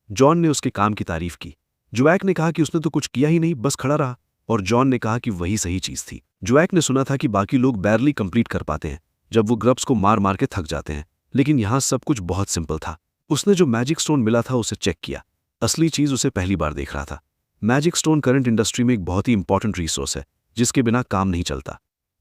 जॉन ने उसके काम की तारीफ की। ज्वैक ने कहा कि उसने तो कुछ किया ही नहीं, बस खड़ा रहा, और जॉन ने कहा कि वही सही चीज थी। ज्वैक ने सुना था कि बाकी लोग बैरली कंप्लीट कर पाते हैं जब वो ग्रब्स को मार मार के थक जाते हैं, लेकिन यहां सब कुछ बहुत सिंपल था। उसने जो मैजिक स्टोन मिला था उसे चेक किया। असली चीज उसे पहली बार देख रहा था। मैजिक स्टोन करंट इंडस्ट्री में एक बहुत ही इंपॉर्टेंट रिसोर्स है, जिसके बिना काम नहीं चलता।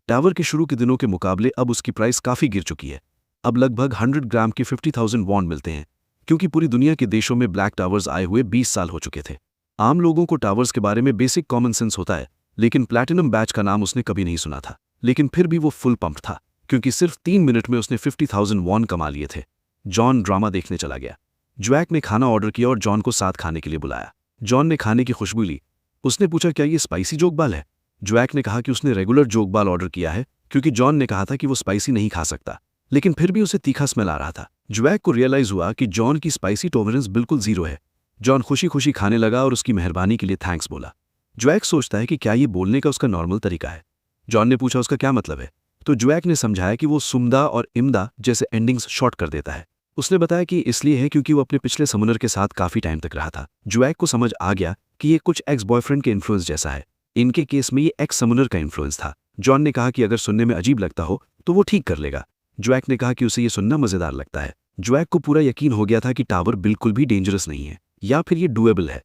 टावर के शुरू के दिनों के मुकाबले अब उसकी प्राइस काफी गिर चुकी है। अब लगभग 100 ग्राम के 50,000 वॉन्ड मिलते हैं, क्योंकि पूरी दुनिया के देशों में ब्लैक टावर्स आए हुए 20 साल हो चुके थे। आम लोगों को टावर्स के बारे में बेसिक कॉमन सेंस होता है, लेकिन प्लैटिनम बैच का नाम उसने कभी नहीं सुना था। लेकिन फिर भी वो फुल पंप था, क्योंकि सिर्फ 3 मिनट में उसने 50,000 वॉन्ड कमा लिए थे। जॉन ड्रामा देखने चला गया। ज्वैक ने खाना ऑर्डर किया और जॉन को साथ खाने के लिए बुलाया। जॉन ने खाने की खुशबू ली। उसने पूछा, क्या ये स्पाइसी जोगबाल है? ज्वैक ने कहा कि उसने रेगुलर जोगबाल ऑर्डर किया है, क्योंकि जॉन ने कहा था कि वो स्पाइसी नहीं खा सकता, लेकिन फिर भी उसे तीखा स्मेल आ रहा था। ज्वैक को रियलाइज हुआ कि जॉन की स्पाइसी टॉलरेंस बिल्कुल 0 है। जॉन खुशी खुशी खाने लगा और उसकी मेहरबानी के लिए थैंक्स बोला। ज्वैक सोचता है कि क्या ये बोलने का उसका नॉर्मल तरीका है। जॉन ने पूछा उसका क्या मतलब है, तो ज्वैक ने समझाया कि वो सुमदा और इमदा जैसे एंडिंग्स शॉर्ट कर देता है। उसने बताया कि इसलिए है क्योंकि वो अपने पिछले समनर के साथ काफी टाइम तक रहा था। ज्वैक को समझ आ गया कि ये कुछ एक्स बॉयफ्रेंड के इन्फ्लुएंस जैसा है। इनके केस में ये एक्स समनर का इन्फ्लुएंस था। जॉन ने कहा कि अगर सुनने में अजीब लगता हो तो वो ठीक कर लेगा। ज्वैक ने कहा कि उसे ये सुनना मजेदार लगता है। ज्वैक को पूरा यकीन हो गया था कि टावर बिल्कुल भी डेंजरस नहीं है या फिर ये डुएबल है।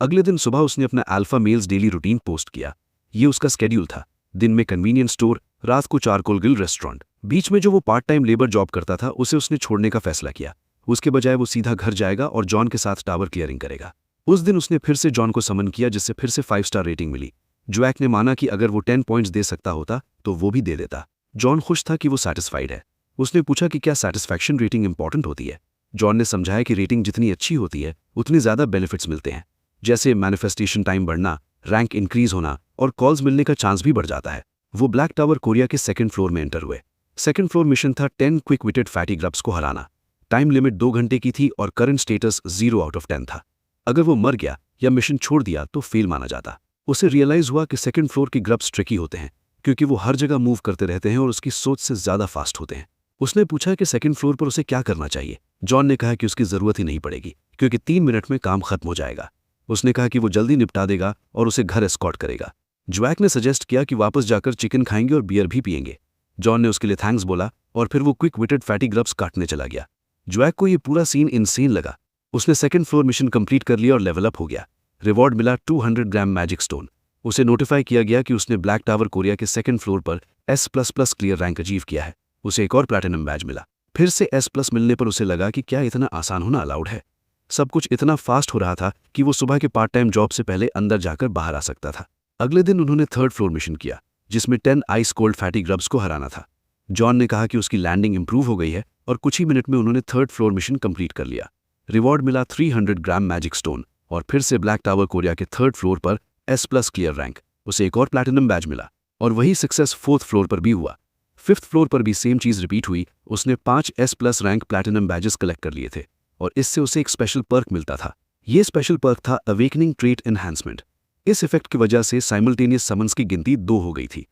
अगले दिन सुबह उसने अपना alpha males daily routine post किया। ये उसका स्केड्यूल था। दिन में कन्वीनियंस स्टोर, रात को चारकोल ग्रिल रेस्टोरेंट। बीच में जो वो पार्ट टाइम लेबर जॉब करता था उसे उसने छोड़ने का फैसला किया। उसके बजाय वो सीधा घर जाएगा और जॉन के साथ टावर क्लियरिंग करेगा। उस दिन उसने फिर से जॉन को समन किया, जिससे फिर से 5 स्टार रेटिंग मिली। ज्वैक ने माना कि अगर वो 10 पॉइंट्स दे सकता होता तो वो भी दे देता। जॉन खुश था कि वो सैटिस्फाइड है। उसने पूछा कि क्या सैटिस्फैक्शन रेटिंग इंपॉर्टेंट होती है। जॉन ने समझाया कि रेटिंग जितनी अच्छी होती है उतनी ज्यादा बेनिफिट्स मिलते हैं, जैसे मैनिफेस्टेशन टाइम बढ़ना, रैंक इंक्रीज होना और कॉल्स मिलने का चांस भी बढ़ जाता है। वो ब्लैक टावर कोरिया के 2nd फ्लोर में एंटर हुए। 2nd फ्लोर मिशन था 10 क्विक विटेड फैटी ग्रब्स को हराना। टाइम लिमिट 2 घंटे की थी और करंट स्टेटस 0 आउट ऑफ 10 था। अगर वो मर गया या मिशन छोड़ दिया तो फेल माना जाता। उसे रियलाइज हुआ कि 2nd फ्लोर के ग्रब्स ट्रिकी होते हैं क्योंकि वो हर जगह मूव करते रहते हैं और उसकी सोच से ज्यादा फास्ट होते हैं। उसने पूछा कि 2nd फ्लोर पर उसे क्या करना चाहिए। जॉन ने कहा कि उसकी जरूरत ही नहीं पड़ेगी क्योंकि 3 मिनट में काम खत्म हो जाएगा। उसने कहा कि वो जल्दी निपटा देगा और उसे घर एस्कॉर्ट करेगा। ज्वैक ने सजेस्ट किया कि वापस जाकर चिकन खाएंगे और बियर भी पिएंगे। जॉन ने उसके लिए थैंक्स बोला और फिर वो क्विक विटेड फैटी ग्रब्स काटने चला गया। ज्वैक को ये पूरा सीन इनसेन लगा। उसने 2nd फ्लोर मिशन कंप्लीट कर लिया और लेवल अप हो गया। रिवॉर्ड मिला 200 ग्राम मैजिक स्टोन। उसे नोटिफाई किया गया कि उसने ब्लैक टावर कोरिया के 2nd फ्लोर पर S++ क्लियर रैंक अचीव किया है। उसे एक और प्लैटिनम बैज मिला। फिर से S+ मिलने पर उसे लगा कि क्या इतना आसान होना अलाउड है। सब कुछ इतना फास्ट हो रहा था कि वो सुबह के पार्ट टाइम जॉब से पहले अंदर जाकर बाहर आ सकता था। अगले दिन उन्होंने 3rd फ्लोर मिशन किया, जिसमें 10 आइस कोल्ड फैटी ग्रब्स को हराना था। जॉन ने कहा कि उसकी लैंडिंग इंप्रूव हो गई है और कुछ ही मिनट में उन्होंने 3rd फ्लोर मिशन कंप्लीट कर लिया। रिवॉर्ड मिला 300 ग्राम मैजिक स्टोन और फिर से ब्लैक टावर कोरिया के 3rd फ्लोर पर S+ क्लियर रैंक। उसे एक और प्लैटिनम बैज मिला और वही सक्सेस 4th फ्लोर पर भी हुआ। 5th फ्लोर पर भी सेम चीज रिपीट हुई। उसने 5 S+ rank platinum badges collect कर लिए थे और इससे उसे एक स्पेशल पर्क मिलता था। ये स्पेशल पर्क था अवेकनिंग ट्रेट एनहांसमेंट। इस इफेक्ट की वजह से साइमल्टेनियस समन्स की गिनती 2 हो गई थी।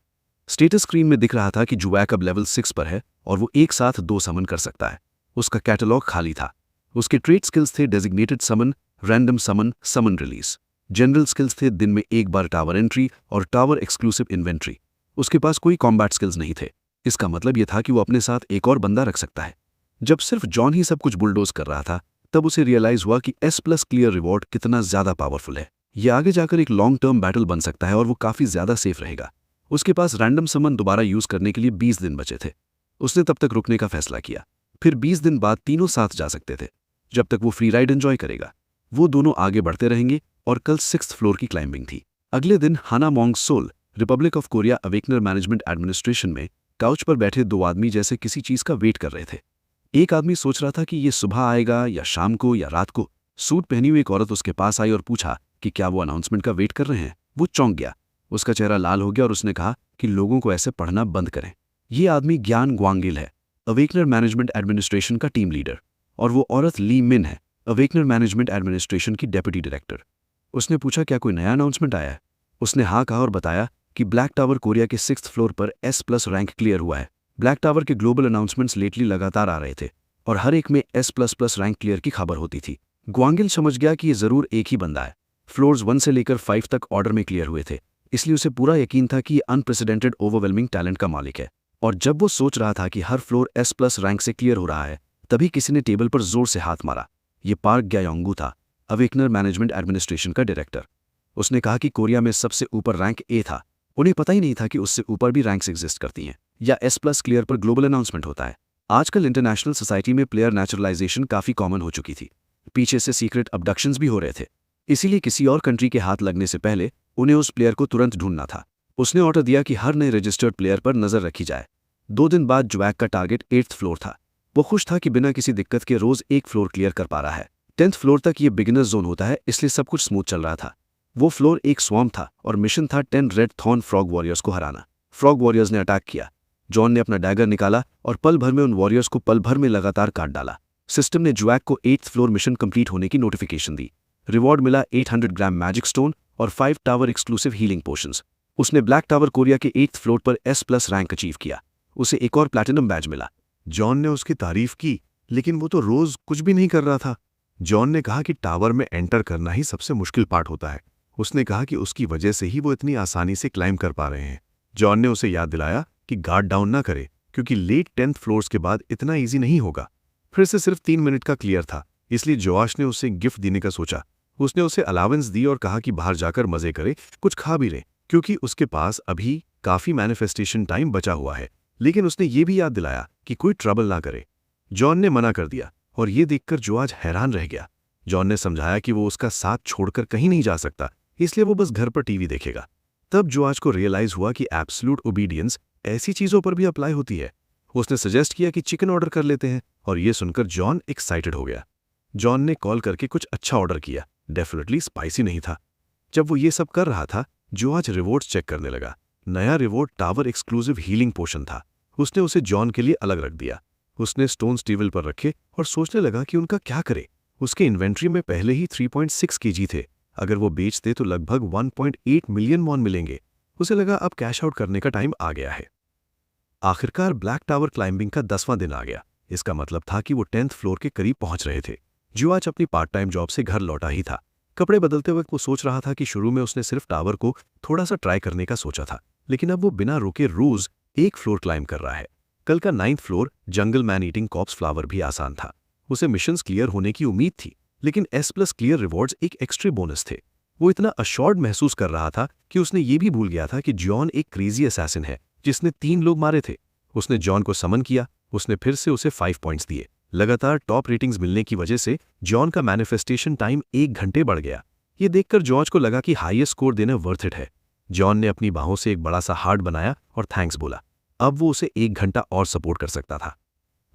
स्टेटस स्क्रीन में दिख रहा था कि ज्वैक अब लेवल 6 पर है और वो एक साथ 2 समन कर सकता है। उसका कैटलॉग खाली था। उसके ट्रेट स्किल्स थे डेजिग्नेटेड समन, रैंडम समन, समन रिलीज। जनरल स्किल्स थे दिन में एक बार टावर एंट्री और टावर एक्सक्लूसिव इन्वेंट्री। उसके पास कोई कॉम्बैट स्किल्स नहीं थे। इसका मतलब यह था कि वो अपने साथ एक और बंदा रख सकता है। जब सिर्फ जॉन ही सब कुछ बुलडोज कर रहा था तब उसे रियलाइज हुआ कि S+ क्लियर रिवॉर्ड कितना ज्यादा पावरफुल है। यह आगे जाकर एक लॉन्ग टर्म बैटल बन सकता है और वो काफी ज्यादा सेफ रहेगा। उसके पास रैंडम समन दोबारा यूज करने के लिए 20 दिन बचे थे। उसने तब तक रुकने का फैसला किया। फिर 20 दिन बाद तीनों साथ जा सकते थे। जब तक वो फ्री राइड एंजॉय करेगा वो दोनों आगे बढ़ते रहेंगे और कल 6th फ्लोर की क्लाइंबिंग थी। अगले दिन हानामोंग Seoul, Republic of Korea Awakener management administration में काउच पर बैठे 2 आदमी जैसे किसी चीज का वेट कर रहे थे। एक आदमी सोच रहा था कि ये सुबह आएगा या शाम को या रात को। सूट पहनी हुई एक औरत उसके पास आई और पूछा कि क्या वो अनाउंसमेंट का वेट कर रहे हैं। वो चौंक गया। उसका चेहरा लाल हो गया और उसने कहा कि लोगों को ऐसे पढ़ना बंद करें। ये आदमी ज्ञान ग्वांगिल है, अवेकनर मैनेजमेंट एडमिनिस्ट्रेशन का टीम लीडर, और वो औरत ली मिन है, अवेकनर मैनेजमेंट एडमिनिस्ट्रेशन की डेप्यूटी डायरेक्टर। उसने पूछा क्या कोई नया अनाउंसमेंट आया है। उसने हाँ कहा और बताया कि ब्लैक टावर कोरिया के 6th फ्लोर पर S+ रैंक क्लियर हुआ है। ब्लैक टावर के ग्लोबल अनाउंसमेंट्स लेटली लगातार आ रहे थे और हर एक में S++ रैंक क्लियर की खबर होती थी। ग्वांगिल समझ गया कि ये जरूर एक ही बंदा है। फ्लोर्स 1 से लेकर 5 तक ऑर्डर में क्लियर हुए थे, इसलिए उसे पूरा यकीन था कि ये अनप्रेसिडेंटेड ओवरवेलमिंग टैलेंट का मालिक है। और जब वो सोच रहा था कि हर फ्लोर S+ रैंक से क्लियर हो रहा है तभी किसी ने टेबल पर जोर से हाथ मारा। ये पार्क ग्यायोंगू था, अवेकनर मैनेजमेंट एडमिनिस्ट्रेशन का डायरेक्टर। उसने कहा कि कोरिया में सबसे ऊपर रैंक A था। उन्हें पता ही नहीं था कि उससे ऊपर भी रैंक्स एग्जिस्ट करती हैं या S+ क्लियर पर ग्लोबल अनाउंसमेंट होता है। आजकल इंटरनेशनल सोसाइटी में प्लेयर नेचुरलाइजेशन काफी कॉमन हो चुकी थी। पीछे से सीक्रेट अबडक्शंस भी हो रहे थे, इसीलिए किसी और कंट्री के हाथ लगने से पहले उन्हें उस प्लेयर को तुरंत ढूंढना था। उसने ऑर्डर दिया कि हर नए रजिस्टर्ड प्लेयर पर नजर रखी जाए। 2 दिन बाद ज्वैक का टारगेट 8th फ्लोर था। वो खुश था कि बिना किसी दिक्कत के रोज एक फ्लोर क्लियर कर पा रहा है। 10th फ्लोर तक ये बिगिनर्स जोन होता है, इसलिए सब कुछ स्मूथ चल रहा था। वो फ्लोर एक स्वॉर्म था और मिशन था 10 रेड थॉर्न फ्रॉग वॉरियर्स को हराना। फ्रॉग वॉरियर्स ने अटैक किया। जॉन ने अपना डैगर निकाला और पल भर में उन वॉरियर्स को पल भर में लगातार काट डाला। सिस्टम ने ज्वैक को 8th फ्लोर मिशन कंप्लीट होने की नोटिफिकेशन दी। रिवॉर्ड मिला 800 ग्राम मैजिक स्टोन और 5 टावर एक्सक्लूसिव हीलिंग पोशंस। उसने ब्लैक टावर कोरिया के 8th फ्लोर पर S+ रैंक अचीव किया। उसे एक और प्लैटिनम बैज मिला। जॉन ने उसकी तारीफ की, लेकिन वो तो रोज कुछ भी नहीं कर रहा था। जॉन ने कहा कि टावर में एंटर करना ही सबसे मुश्किल पार्ट होता है। उसने कहा कि उसकी वजह से ही वो इतनी आसानी से क्लाइंब कर पा रहे हैं। जॉन ने उसे याद दिलाया कि गार्ड डाउन ना करे, क्योंकि लेट 10th फ्लोर्स के बाद इतना ईजी नहीं होगा। फिर से सिर्फ 3 मिनट का क्लियर था, इसलिए जोश ने उसे गिफ्ट देने का सोचा। उसने उसे अलावेंस दी और कहा कि बाहर जाकर मजे करे, कुछ खा भी ले, क्योंकि उसके पास अभी काफी मैनिफेस्टेशन टाइम बचा हुआ है। लेकिन उसने ये भी याद दिलाया कि कोई ट्रबल ना करे। जॉन ने मना कर दिया और ये देखकर जोआज हैरान रह गया। जॉन ने समझाया कि वो उसका साथ छोड़कर कहीं नहीं जा सकता, इसलिए वो बस घर पर टीवी देखेगा। तब जोआज को रियलाइज हुआ कि एब्सोल्यूट ओबीडियंस ऐसी चीजों पर भी अप्लाई होती है। उसने सजेस्ट किया कि चिकन ऑर्डर कर लेते हैं और ये सुनकर जॉन एक्साइटेड हो गया। जॉन ने कॉल करके कुछ अच्छा ऑर्डर किया, डेफिनेटली स्पाइसी नहीं था। जब वो ये सब कर रहा था, जोआज रिवॉर्ड्स चेक करने लगा। नया रिवॉर्ड टावर एक्सक्लूसिव हीलिंग पोशन था। उसने उसे जॉन के लिए अलग रख दिया। उसने स्टोन्स टेबल पर रखे और सोचने लगा कि उनका क्या करे। उसके इन्वेंट्री में पहले ही 3.6 केजी थे। अगर वो बेचते तो लगभग 1.8 मिलियन वॉन मिलेंगे। उसे लगा अब कैश आउट करने का टाइम आ गया है। आखिरकार ब्लैक टावर क्लाइंबिंग का 10वां दिन आ गया। इसका मतलब था कि वो 10th फ्लोर के करीब पहुंच रहे थे। जोआज अपनी पार्ट टाइम जॉब से घर लौटा ही था। कपड़े बदलते वक्त वो सोच रहा था कि शुरू में उसने सिर्फ टावर को थोड़ा सा ट्राई करने का सोचा था, लेकिन अब वो बिना रुके रोज एक फ्लोर क्लाइंब कर रहा है। कल का 9th फ्लोर जंगल मैन ईटिंग कॉप्स फ्लावर भी आसान था। उसे मिशंस क्लियर होने की उम्मीद थी, लेकिन S+ क्लियर रिवॉर्ड्स एक एक्स्ट्रा बोनस थे। वो इतना अश्योर्ड महसूस कर रहा था कि उसने ये भी भूल गया था कि जॉन एक क्रेजी असैसिन है जिसने 3 लोग मारे थे। उसने जॉन को समन किया। उसने फिर से उसे 5 पॉइंट्स दिए। लगातार टॉप रेटिंग्स मिलने की वजह से जॉन का मैनिफेस्टेशन टाइम 1 घंटे बढ़ गया। ये देखकर जॉर्ज को लगा कि हाईएस्ट स्कोर देना वर्थ इट है। जॉन ने अपनी बाहों से एक बड़ा सा हार्ट बनाया और थैंक्स बोला। अब वो उसे 1 घंटा और सपोर्ट कर सकता था।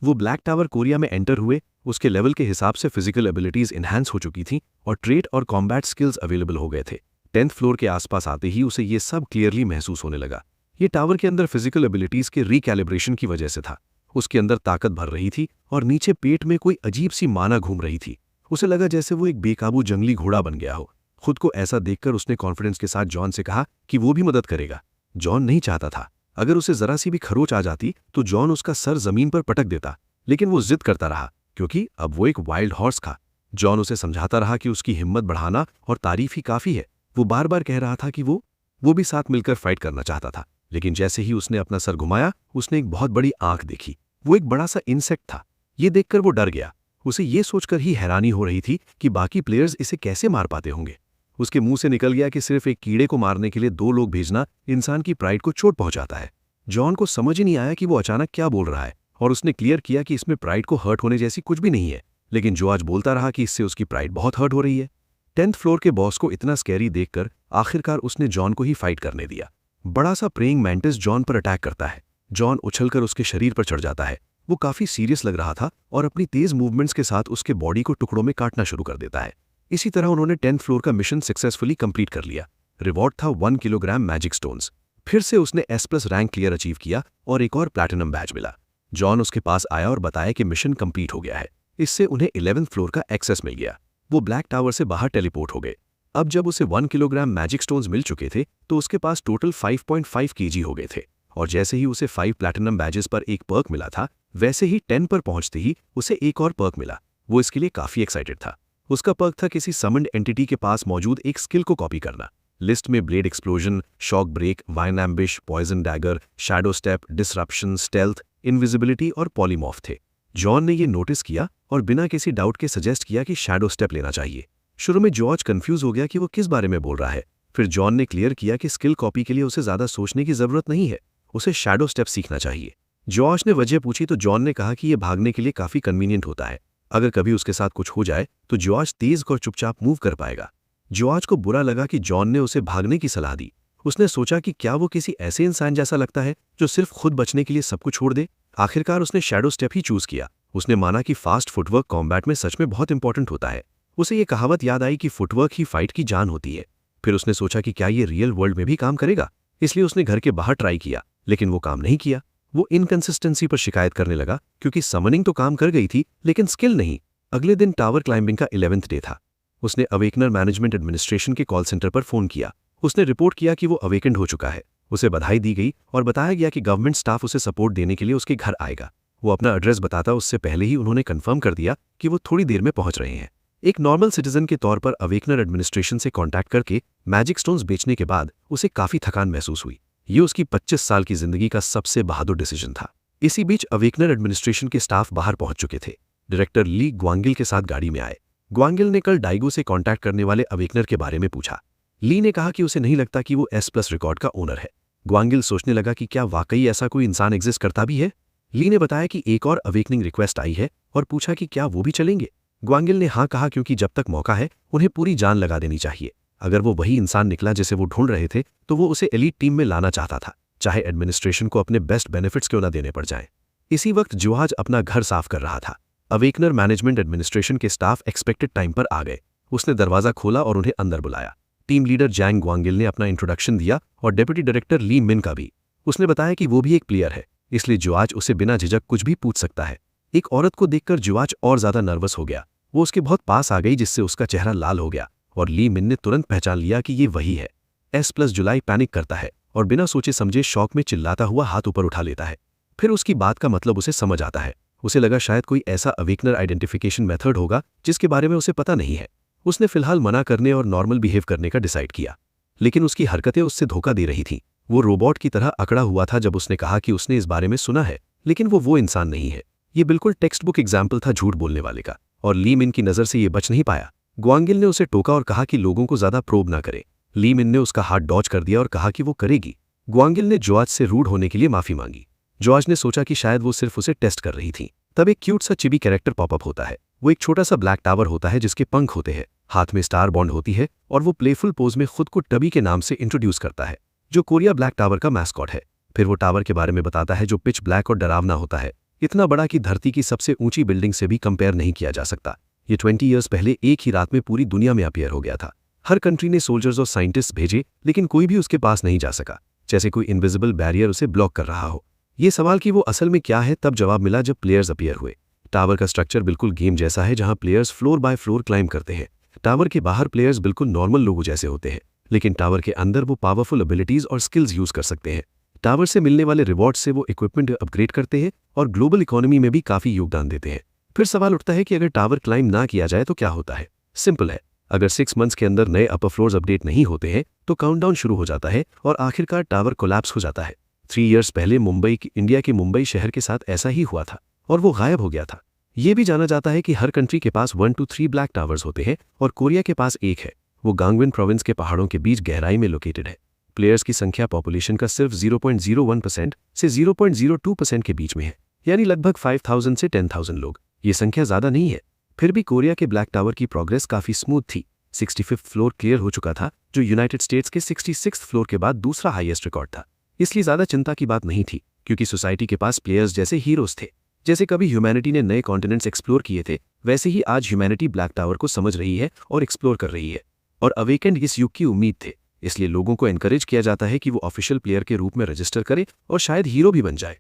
वो ब्लैक टावर कोरिया में एंटर हुए। उसके लेवल के हिसाब से फिजिकल एबिलिटीज इन्हांस हो चुकी थीं और ट्रेड और कॉम्बैट स्किल्स अवेलेबल हो गए थे। 10th फ्लोर के आसपास आते ही उसे ये सब क्लियरली महसूस होने लगा। ये टावर के अंदर फिजिकल एबिलिटीज के रिकैलिब्रेशन की वजह से था। उसके अंदर ताकत भर रही थी और नीचे पेट में कोई अजीब सी माना घूम रही थी। उसे लगा जैसे वो एक बेकाबू जंगली घोड़ा बन गया हो। खुद को ऐसा देखकर उसने कॉन्फिडेंस के साथ जॉन से कहा कि वो भी मदद करेगा। जॉन नहीं चाहता था। अगर उसे जरा सी भी खरोच आ जाती तो जॉन उसका सर जमीन पर पटक देता, लेकिन वो जिद करता रहा क्योंकि अब वो एक वाइल्ड हॉर्स था। जॉन उसे समझाता रहा कि उसकी हिम्मत बढ़ाना और तारीफ ही काफी है। वो बार बार कह रहा था कि वो भी साथ मिलकर फाइट करना चाहता था। लेकिन जैसे ही उसने अपना सर घुमाया, उसने एक बहुत बड़ी आंख देखी। वो एक बड़ा सा इंसेक्ट था। ये देखकर वो डर गया। उसे ये सोचकर ही हैरानी हो रही थी कि बाकी प्लेयर्स इसे कैसे मार पाते होंगे। उसके मुंह से निकल गया कि सिर्फ एक कीड़े को मारने के लिए 2 लोग भेजना इंसान की प्राइड को चोट पहुंचाता है। जॉन को समझ ही नहीं आया कि वो अचानक क्या बोल रहा है और उसने क्लियर किया कि इसमें प्राइड को हर्ट होने जैसी कुछ भी नहीं है। लेकिन जोआज बोलता रहा कि इससे उसकी प्राइड बहुत हर्ट हो रही है। 10th फ्लोर के बॉस को इतना स्कैरी देखकर आखिरकार उसने जॉन को ही फाइट करने दिया। बड़ा सा प्रेइंग मैंटिस जॉन पर अटैक करता है। जॉन उछलकर उसके शरीर पर चढ़ जाता है। वो काफी सीरियस लग रहा था और अपनी तेज मूवमेंट्स के साथ उसके बॉडी को टुकड़ों में काटना शुरू कर देता है। इसी तरह उन्होंने 10th फ्लोर का मिशन सक्सेसफुली कंप्लीट कर लिया। रिवॉर्ड था 1 किलोग्राम मैजिक स्टोन्स। फिर से उसने S+ रैंक क्लियर अचीव किया और एक और प्लैटिनम बैज मिला। जॉन उसके पास आया और बताया कि मिशन कंप्लीट हो गया है। इससे उन्हें 11th फ्लोर का एक्सेस मिल गया। वो ब्लैक टावर से बाहर टेलीपोर्ट हो गए। अब जब उसे 1 किलोग्राम मैजिक स्टोन्स मिल चुके थे तो उसके पास टोटल 5.5 केजी हो गए थे। और जैसे ही उसे 5 प्लैटिनम बैजेस पर एक पर्क मिला था, वैसे ही 10 पर पहुंचते ही उसे एक और पर्क मिला। वो इसके लिए काफी एक्साइटेड था। उसका पर्क था किसी समन्ड एंटिटी के पास मौजूद एक स्किल को कॉपी करना। लिस्ट में blade explosion, shock break, vine ambush, poison dagger, shadow step, disruption, stealth, invisibility और पॉलीमॉर्फ थे। जॉन ने ये नोटिस किया और बिना किसी डाउट के सजेस्ट किया कि शैडो स्टेप लेना चाहिए। शुरू में जॉर्ज कंफ्यूज हो गया कि वो किस बारे में बोल रहा है। फिर जॉन ने क्लियर किया कि स्किल कॉपी के लिए उसे ज्यादा सोचने की जरूरत नहीं है, उसे शैडो स्टेप सीखना चाहिए। जॉर्ज ने वजह पूछी तो जॉन ने कहा कि यह भागने के लिए काफी कन्वीनियंट होता है। अगर कभी उसके साथ कुछ हो जाए तो जॉर्ज तेज और चुपचाप मूव कर पाएगा। जॉर्ज को बुरा लगा कि जॉन ने उसे भागने की सलाह दी। उसने सोचा कि क्या वो किसी ऐसे इंसान जैसा लगता है जो सिर्फ खुद बचने के लिए सब कुछ छोड़ दे। आखिरकार उसने शैडो स्टेप ही चूज किया। उसने माना कि फास्ट फुटवर्क कॉम्बैट में सच में बहुत इंपॉर्टेंट होता है। उसे ये कहावत याद आई कि फुटवर्क ही फाइट की जान होती है। फिर उसने सोचा कि क्या ये रियल वर्ल्ड में भी काम करेगा, इसलिए उसने घर के बाहर ट्राई किया, लेकिन वो काम नहीं किया। वो इनकंसिस्टेंसी पर शिकायत करने लगा क्योंकि समनिंग तो काम कर गई थी लेकिन स्किल नहीं। अगले दिन टावर क्लाइंबिंग का 11th डे था। उसने अवेकनर मैनेजमेंट एडमिनिस्ट्रेशन के कॉल सेंटर पर फोन किया। उसने रिपोर्ट किया कि वो अवेकेंड हो चुका है। उसे बधाई दी गई और बताया गया कि गवर्नमेंट स्टाफ उसे सपोर्ट देने के लिए उसके घर आएगा। वो अपना एड्रेस बताता उससे पहले ही उन्होंने कंफर्म कर दिया कि वो थोड़ी देर में पहुंच रहे हैं। एक नॉर्मल सिटीजन के तौर पर अवेकनर एडमिनिस्ट्रेशन से कांटेक्ट करके मैजिक स्टोन्स बेचने के बाद उसे काफी थकान महसूस हुई। ये उसकी 25 साल की जिंदगी का सबसे बहादुर डिसीजन था। इसी बीच अवेकनर एडमिनिस्ट्रेशन के स्टाफ बाहर पहुंच चुके थे। डायरेक्टर ली ग्वांगिल के साथ गाड़ी में आए। ग्वांगिल ने कल डाइगो से कांटेक्ट करने वाले अवेकनर के बारे में पूछा। ली ने कहा कि उसे नहीं लगता कि वो S+ रिकॉर्ड का ओनर है। ग्वांगिल सोचने लगा कि क्या वाकई ऐसा कोई इंसान एग्जिस्ट करता भी है। ली ने बताया कि एक और अवेकनिंग रिक्वेस्ट आई है और पूछा कि क्या वो भी चलेंगे। ग्वांगिल ने हाँ कहा क्योंकि जब तक मौका है उन्हें पूरी जान लगा देनी चाहिए। अगर वो वही इंसान निकला जिसे वो ढूंढ रहे थे तो वो उसे एलीट टीम में लाना चाहता था, चाहे एडमिनिस्ट्रेशन को अपने बेस्ट बेनिफिट्स क्यों न देने पड़ जाएं। इसी वक्त जुआज अपना घर साफ कर रहा था। अवेकनर मैनेजमेंट एडमिनिस्ट्रेशन के स्टाफ एक्सपेक्टेड टाइम पर आ गए। उसने दरवाजा खोला और उन्हें अंदर बुलाया। टीम लीडर जैंग ग्वांगिल ने अपना इंट्रोडक्शन दिया और डेप्यूटी डायरेक्टर ली मिन का भी। उसने बताया कि वो भी एक प्लेयर है, इसलिए जुआज उसे बिना झिझक कुछ भी पूछ सकता है। एक औरत को देखकर जुआज और ज्यादा नर्वस हो गया। वो उसके बहुत पास आ गई जिससे उसका चेहरा लाल हो गया और ली मिन ने तुरंत पहचान लिया कि ये वही है। S+ जुलाई पैनिक करता है और बिना सोचे समझे शौक में चिल्लाता हुआ हाथ ऊपर उठा लेता है। फिर उसकी बात का मतलब उसे समझ आता है। उसे लगा शायद कोई ऐसा अवेकनर आइडेंटिफिकेशन मेथड होगा जिसके बारे में उसे पता नहीं है। उसने फिलहाल मना करने और नॉर्मल बिहेव करने का डिसाइड किया, लेकिन उसकी हरकतें उससे धोखा दे रही थीं। वो रोबोट की तरह अकड़ा हुआ था जब उसने कहा कि उसने इस बारे में सुना है, लेकिन वो इंसान नहीं है। ये बिल्कुल टेक्स्ट बुक एग्जाम्पल था झूठ बोलने वाले का, और ली मिन की नज़र से ये बच नहीं पाया। ग्वांगिल ने उसे टोका और कहा कि लोगों को ज्यादा प्रोब ना करे। ली मिन ने उसका हाथ डॉज कर दिया और कहा कि वो करेगी। ग्वांगिल ने जोआज से रूड होने के लिए माफी मांगी। जोआज ने सोचा कि शायद वो सिर्फ उसे टेस्ट कर रही थी। तब एक क्यूट सा चिबी कैरेक्टर पॉपअप होता है। वो एक छोटा सा ब्लैक टावर होता है जिसके पंख होते हैं, हाथ में स्टार बॉन्ड होती है और वो प्लेफुल पोज में खुद को टबी के नाम से इंट्रोड्यूस करता है, जो कोरिया ब्लैक टावर का मैस्कॉट है। फिर वो टावर के बारे में बताता है जो पिच ब्लैक और डरावना होता है, इतना बड़ा कि धरती की सबसे ऊंची बिल्डिंग से भी कंपेयर नहीं किया जा सकता। ये 20 ईयर्स पहले एक ही रात में पूरी दुनिया में अपीयर हो गया था। हर कंट्री ने सोल्जर्स और साइंटिस्ट भेजे, लेकिन कोई भी उसके पास नहीं जा सका, जैसे कोई इनविजिबल बैरियर उसे ब्लॉक कर रहा हो। ये सवाल कि वो असल में क्या है तब जवाब मिला जब प्लेयर्स अपीयर हुए। टावर का स्ट्रक्चर बिल्कुल गेम जैसा है, जहां players floor by floor climb करते हैं। टावर के बाहर प्लेयर्स बिल्कुल नॉर्मल लोगों जैसे होते हैं, लेकिन टावर के अंदर वो पावरफुल एबिलिटीज और स्किल्स यूज कर सकते हैं। टावर से मिलने वाले रिवॉर्ड से वो इक्विपमेंट अपग्रेड करते हैं और ग्लोबल इकोनॉमी में भी काफी योगदान देते हैं। फिर सवाल उठता है कि अगर टावर क्लाइंब ना किया जाए तो क्या होता है। सिंपल है, अगर 6 मंथ्स के अंदर नए अपर फ्लोर्स अपडेट नहीं होते हैं तो काउंटडाउन शुरू हो जाता है और आखिरकार टावर कोलैप्स हो जाता है। 3 ईयर्स पहले इंडिया के मुंबई शहर के साथ ऐसा ही हुआ था और वो गायब हो गया था। ये भी जाना जाता है कि हर कंट्री के पास 1 to 3 ब्लैक टावर्स होते हैं और कोरिया के पास एक है। वो गांगविन प्रोविंस के पहाड़ों के बीच गहराई में लोकेटेड है। प्लेयर्स की संख्या पॉपुलेशन का सिर्फ 0.01% से 0.02% के बीच में है, यानी लगभग 5000 से 10,000 लोग। ये संख्या ज्यादा नहीं है। फिर भी कोरिया के ब्लैक टावर की प्रोग्रेस काफी स्मूथ थी। 65th फ्लोर क्लियर हो चुका था, जो यूनाइटेड स्टेट्स के 66th फ्लोर के बाद दूसरा हाईएस्ट रिकॉर्ड था। इसलिए ज्यादा चिंता की बात नहीं थी, क्योंकि सोसाइटी के पास प्लेयर्स जैसे हीरोज थे। जैसे कभी ह्यूमैनिटी ने नए कॉन्टिनेंट्स एक्सप्लोर किए थे, वैसे ही आज ह्यूमैनिटी ब्लैक टावर को समझ रही है और एक्सप्लोर कर रही है। और अवेकेंड इस युग की उम्मीद थे, इसलिए लोगों को एनकरेज किया जाता है कि वो ऑफिशियल प्लेयर के रूप में रजिस्टर करे और शायद हीरो भी बन जाए।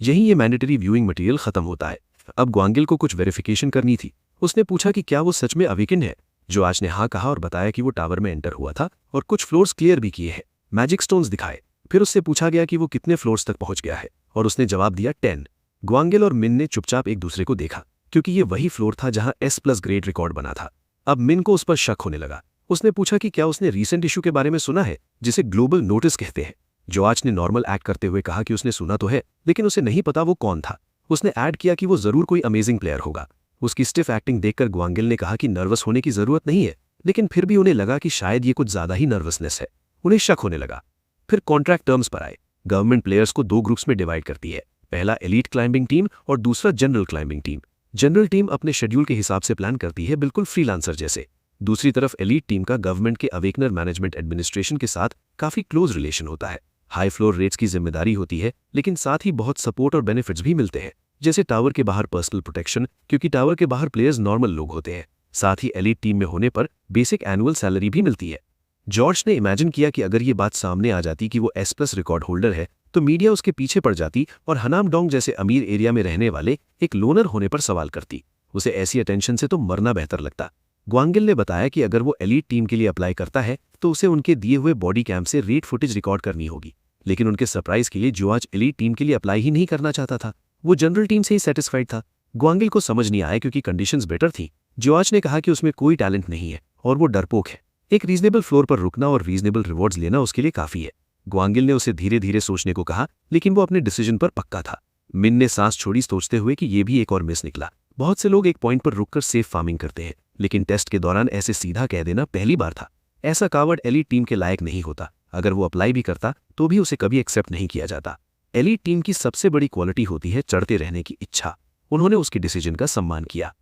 यही ये मैंडेटरी व्यूइंग मटेरियल खत्म होता है। अब ग्वांगिल को कुछ वेरिफिकेशन करनी थी। उसने पूछा कि क्या वो सच में अवेकेंड है। जोआज ने हाँ कहा और बताया कि वो टावर में एंटर हुआ था और कुछ फ्लोर्स क्लियर भी किए हैं। मैजिक स्टोन्स दिखाए। फिर उससे पूछा गया कि वो कितने फ्लोर्स तक पहुंच गया है और उसने जवाब दिया 10। ग्वांगिल और मिन ने चुपचाप एक दूसरे को देखा, क्योंकि ये वही फ्लोर था जहां S+ ग्रेड रिकॉर्ड बना था। अब मिन को उस पर शक होने लगा। उसने पूछा कि क्या उसने रीसेंट इशू के बारे में सुना है, जिसे ग्लोबल नोटिस कहते हैं। जोआज ने नॉर्मल एक्ट करते हुए कहा कि उसने सुना तो है, लेकिन उसे नहीं पता वो कौन था। उसने ऐड किया कि वो जरूर कोई अमेजिंग प्लेयर होगा। उसकी स्टिफ एक्टिंग देखकर ग्वांगिल ने कहा कि नर्वस होने की जरूरत नहीं है, लेकिन फिर भी उन्हें लगा कि शायद ये कुछ ज्यादा ही नर्वसनेस है। उन्हें शक होने लगा। फिर कॉन्ट्रैक्ट टर्म्स पर आए। गवर्नमेंट प्लेयर्स को 2 ग्रुप्स में डिवाइड करती है, पहला एलीट क्लाइंबिंग टीम और दूसरा general climbing team. General team अपने शेड्यूल के हिसाब से प्लान करती है, बिल्कुल फ्रीलांसर जैसे। दूसरी तरफ एलीट टीम का गवर्नमेंट के अवेकनर मैनेजमेंट एडमिनिस्ट्रेशन के साथ काफी क्लोज रिलेशन होता है। हाई फ्लोर रेट्स की जिम्मेदारी होती है, लेकिन साथ ही बहुत सपोर्ट और बेनिफिट्स भी मिलते हैं, जैसे टावर के बाहर पर्सनल प्रोटेक्शन, क्योंकि टावर के बाहर प्लेयर्स नॉर्मल लोग होते हैं। साथ ही एलीट टीम में होने पर बेसिक एनुअल सैलरी भी मिलती है। जॉर्ज ने इमेजिन किया कि अगर ये बात सामने आ जाती कि वो S+ रिकॉर्ड होल्डर है, तो मीडिया उसके पीछे पड़ जाती और हनामडोंग जैसे अमीर एरिया में रहने वाले एक लोनर होने पर सवाल करती। उसे ऐसी अटेंशन से तो मरना बेहतर लगता। ग्वांगिल ने बताया कि अगर वो एलीट टीम के लिए अप्लाई करता है तो उसे उनके दिए हुए बॉडी कैम से रेट फुटेज रिकॉर्ड करनी होगी। लेकिन उनके सरप्राइज के लिए जोआज एलीट टीम के लिए अप्लाई ही नहीं करना चाहता था। वो जनरल टीम से ही सेटिस्फाइड था। ग्वांगिल को समझ नहीं आया, क्योंकि कंडीशंस बेटर थी, ज्वाच ने कहा कि उसमें कोई टैलेंट नहीं है और वो डरपोक है। एक रीजनेबल फ्लोर पर रुकना और रीजनेबल रिवॉर्ड्स लेना उसके लिए काफी है। ग्वांगिल ने उसे धीरे धीरे सोचने को कहा, लेकिन वो अपने डिसीजन पर पक्का था। मिन ने सांस छोड़ी, सोचते हुए कि ये भी एक और मिस निकला। बहुत से लोग एक पॉइंट पर रुककर सेफ फार्मिंग करते हैं, लेकिन टेस्ट के दौरान ऐसे सीधा कह देना पहली बार था। ऐसा कावर्ड एलीट टीम के लायक नहीं होता। अगर वो अप्लाई भी करता तो भी उसे कभी एक्सेप्ट नहीं किया जाता। एलीट टीम की सबसे बड़ी क्वालिटी होती है चढ़ते रहने की इच्छा। उन्होंने उसके डिसीजन का सम्मान किया।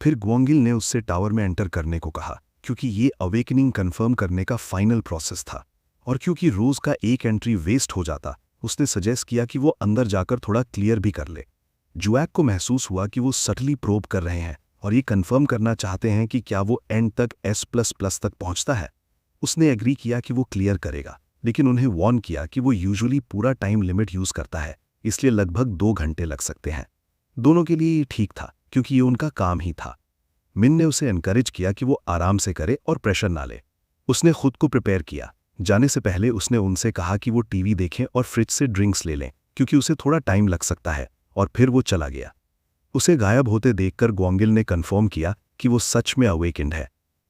फिर ग्वांगिल ने उससे टावर में एंटर करने को कहा, क्योंकि ये अवेकनिंग कंफर्म करने का फाइनल प्रोसेस था, और क्योंकि रोज का एक एंट्री वेस्ट हो जाता, उसने सजेस्ट किया कि वो अंदर जाकर थोड़ा क्लियर भी कर ले। जुएक को महसूस हुआ कि वो सटली प्रोब कर रहे हैं और ये कंफर्म करना चाहते हैं कि क्या वो एंड तक S++ तक पहुंचता है। उसने एग्री किया कि वो क्लियर करेगा, लेकिन उन्हें वार्न किया कि वो यूजुअली पूरा टाइम लिमिट यूज करता है, इसलिए लगभग 2 घंटे लग सकते हैं। दोनों के लिए ये ठीक था, क्योंकि ये उनका काम ही था। मिन ने उसे एनकरेज किया कि वो आराम से करे और प्रेशर ना ले। उसने खुद को प्रिपेयर किया। जाने से पहले उसने उनसे कहा कि वो टीवी देखें और फ्रिज से ड्रिंक्स ले लें, क्योंकि उसे थोड़ा टाइम लग सकता है, और फिर वो चला गया। उसे गायब होते देखकर ग्वांगिल ने कंफर्म किया कि वो सच में अवेकेंड है।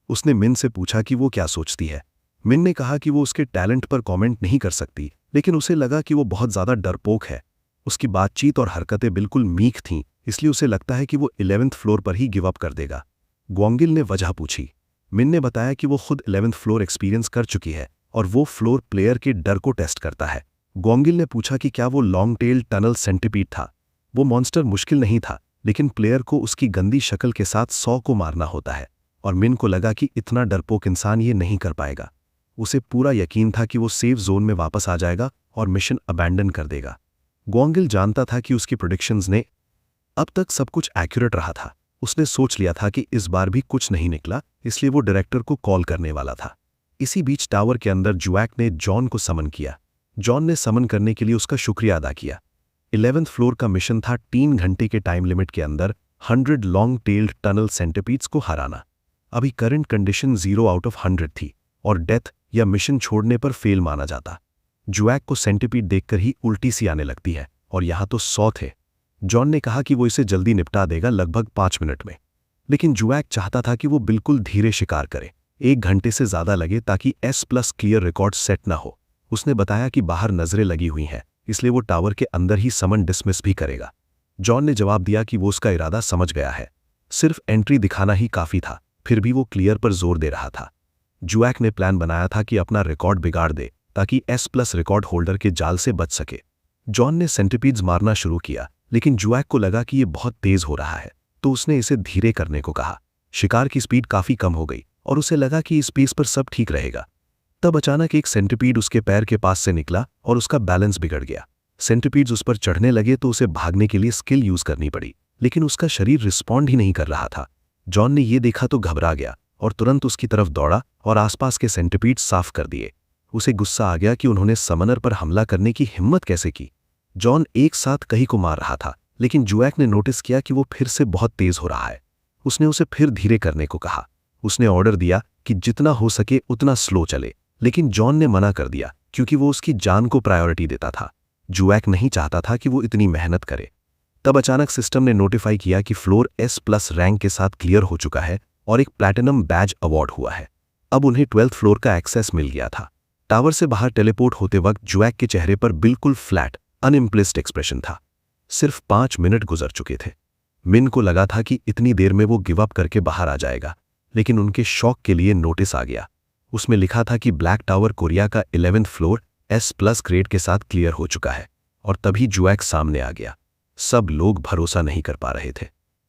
उसने मिन से पूछा कि वो क्या सोचती है। मिन ने कहा कि वो उसके टैलेंट पर कमेंट नहीं कर सकती, लेकिन उसे लगा कि वो बहुत ज़्यादा डरपोक है। उसकी बातचीत और हरकतें बिल्कुल मीक थीं, इसलिए उसे लगता है कि वो 11th फ्लोर पर ही गिव अप कर देगा। ग्वांगिल ने वजह पूछी। मिन ने बताया कि वो खुद 11th फ्लोर एक्सपीरियंस कर चुकी है और वो फ्लोर प्लेयर के डर को टेस्ट करता है। ग्वांगिल ने पूछा कि क्या वो लॉन्ग टेल टनल सेंटिपीड था। वो मॉन्स्टर मुश्किल नहीं था, लेकिन प्लेयर को उसकी गंदी शक्ल के साथ 100 को मारना होता है, और मिन को लगा कि इतना डरपोक इंसान ये नहीं कर पाएगा। उसे पूरा यकीन था कि वो सेफ जोन में वापस आ जाएगा और मिशन अबैंडन कर देगा। ग्वांगिल जानता था कि उसकी प्रेडिक्शंस ने अब तक सब कुछ एक्यूरेट रहा था। उसने सोच लिया था कि इस बार भी कुछ नहीं निकला, इसलिए वो डायरेक्टर को कॉल करने वाला था। इसी बीच टावर के अंदर जुएक ने जॉन को समन किया। जॉन ने समन करने के लिए उसका शुक्रिया अदा किया। 11th फ्लोर का मिशन था 3 घंटे के टाइम लिमिट के अंदर 100 लॉन्ग टेल्ड टनल सेंटिपीड्स को हराना। अभी करंट कंडीशन 0 आउट ऑफ 100 थी और डेथ या मिशन छोड़ने पर फेल माना जाता। जुएक को सेंटिपीड देखकर ही उल्टी सी आने लगती है, और यहां तो 100 थे। जॉन ने कहा कि वो इसे जल्दी निपटा देगा, लगभग 5 मिनट में, लेकिन जुएक चाहता था कि वो बिल्कुल धीरे शिकार करे, 1 घंटे से ज्यादा लगे, ताकि S+ क्लियर रिकॉर्ड सेट ना हो। उसने बताया कि बाहर नजरें लगी हुई हैं, इसलिए वो टावर के अंदर ही समन डिसमिस भी करेगा। जॉन ने जवाब दिया कि वो उसका इरादा समझ गया है, सिर्फ एंट्री दिखाना ही काफी था। फिर भी वो क्लियर पर जोर दे रहा था। जुएक ने प्लान बनाया था कि अपना रिकॉर्ड बिगाड़ दे, ताकि S+ रिकॉर्ड होल्डर के जाल से बच सके। जॉन ने सेंटिपीड्स मारना शुरू किया, लेकिन जुएक को लगा कि ये बहुत तेज हो रहा है, तो उसने इसे धीरे करने को कहा। शिकार की स्पीड काफी कम हो गई और उसे लगा कि इस पेस पर सब ठीक रहेगा। तब अचानक एक सेंटिपीड उसके पैर के पास से निकला और उसका बैलेंस बिगड़ गया। सेंटिपीड्स उस पर चढ़ने लगे तो उसे भागने के लिए स्किल यूज करनी पड़ी, लेकिन उसका शरीर रिस्पॉन्ड ही नहीं कर रहा था। जॉन ने ये देखा तो घबरा गया और तुरंत उसकी तरफ दौड़ा और आसपास के सेंटिपीड साफ कर दिए। उसे गुस्सा आ गया कि उन्होंने समनर पर हमला करने की हिम्मत कैसे की। जॉन एक साथ कहीं को मार रहा था, लेकिन जुएक ने नोटिस किया कि वो फिर से बहुत तेज हो रहा है। उसने उसे फिर धीरे करने को कहा। उसने ऑर्डर दिया कि जितना हो सके उतना स्लो चले, लेकिन जॉन ने मना कर दिया, क्योंकि वो उसकी जान को प्रायोरिटी देता था। जुएक नहीं चाहता था कि वो इतनी मेहनत करे। तब अचानक सिस्टम ने नोटिफाई किया कि फ्लोर S+ रैंक के साथ क्लियर हो चुका है और एक प्लैटिनम बैज अवार्ड हुआ है। अब उन्हें 12th फ्लोर का एक्सेस मिल गया था। टावर से बाहर टेलीपोर्ट होते वक्त जुएक के चेहरे पर बिल्कुल फ्लैट, अनइम्प्रेस्ड एक्सप्रेशन था। सिर्फ 5 मिनट गुजर चुके थे। मिन को लगा था कि इतनी देर में वो गिव अप करके बाहर आ जाएगा, लेकिन उनके शौक के लिए नोटिस आ गया। उसमें लिखा था कि ब्लैक टावर कोरिया का 11th फ्लोर S+ ग्रेड के साथ क्लियर हो चुका है, और तभी जुएक सामने आ गया। सब लोग भरोसा नहीं कर पा रहे थे।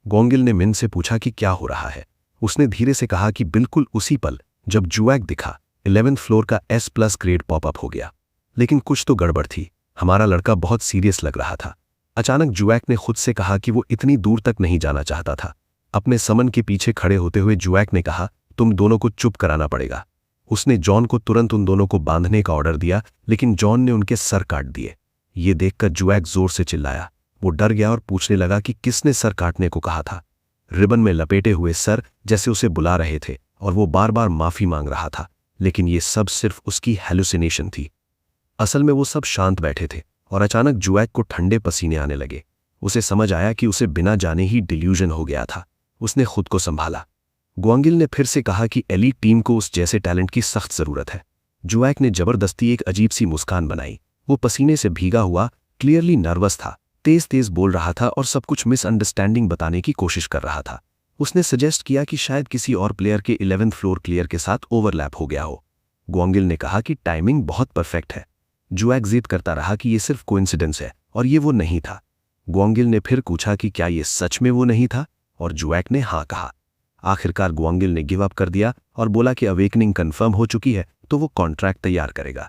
ग्वांगिल ने मिन से पूछा कि क्या हो रहा है। उसने धीरे से कहा कि बिल्कुल उसी पल जब जुएक दिखा, 11th फ्लोर का S+ ग्रेड पॉपअप हो गया। लेकिन कुछ तो गड़बड़ थी। हमारा लड़का बहुत सीरियस लग रहा था। अचानक जुएक ने खुद से कहा कि वो इतनी दूर तक नहीं जाना चाहता था। अपने समन के पीछे खड़े होते हुए जुएक ने कहा, तुम दोनों को चुप कराना पड़ेगा। उसने जॉन को तुरंत उन दोनों को बांधने का ऑर्डर दिया, लेकिन जॉन ने उनके सर काट दिए। ये देखकर जुएक जोर से चिल्लाया। वो डर गया और पूछने लगा कि किसने सर काटने को कहा था। रिबन में लपेटे हुए सर जैसे उसे बुला रहे थे, और वो बार बार माफी मांग रहा था, लेकिन ये सब सिर्फ उसकी हेलुसिनेशन थी। असल में वो सब शांत बैठे थे, और अचानक जुएक को ठंडे पसीने आने लगे। उसे समझ आया कि उसे बिना जाने ही डिल्यूजन हो गया था। उसने खुद को संभाला। ग्वांगिल ने फिर से कहा कि एलीट टीम को उस जैसे टैलेंट की सख्त जरूरत है। जुएक ने जबरदस्ती एक अजीब सी मुस्कान बनाई। वो पसीने से भीगा हुआ, क्लियरली नर्वस था, तेज तेज बोल रहा था और सब कुछ मिसअंडरस्टैंडिंग बताने की कोशिश कर रहा था। उसने सजेस्ट किया कि शायद किसी और प्लेयर के 11th फ्लोर क्लियर के साथ ओवरलैप हो गया हो। ग्वांगिल ने कहा कि टाइमिंग बहुत परफेक्ट है। जुएक जिद करता रहा कि ये सिर्फ कोइंसिडेंस है और ये वो नहीं था। ग्वांगिल ने फिर पूछा कि क्या ये सच में वो नहीं था, और जुएक ने हाँ कहा। आखिरकार ग्वांगिल ने गिव अप कर दिया और बोला कि अवेकनिंग कंफर्म हो चुकी है तो वो कॉन्ट्रैक्ट तैयार करेगा।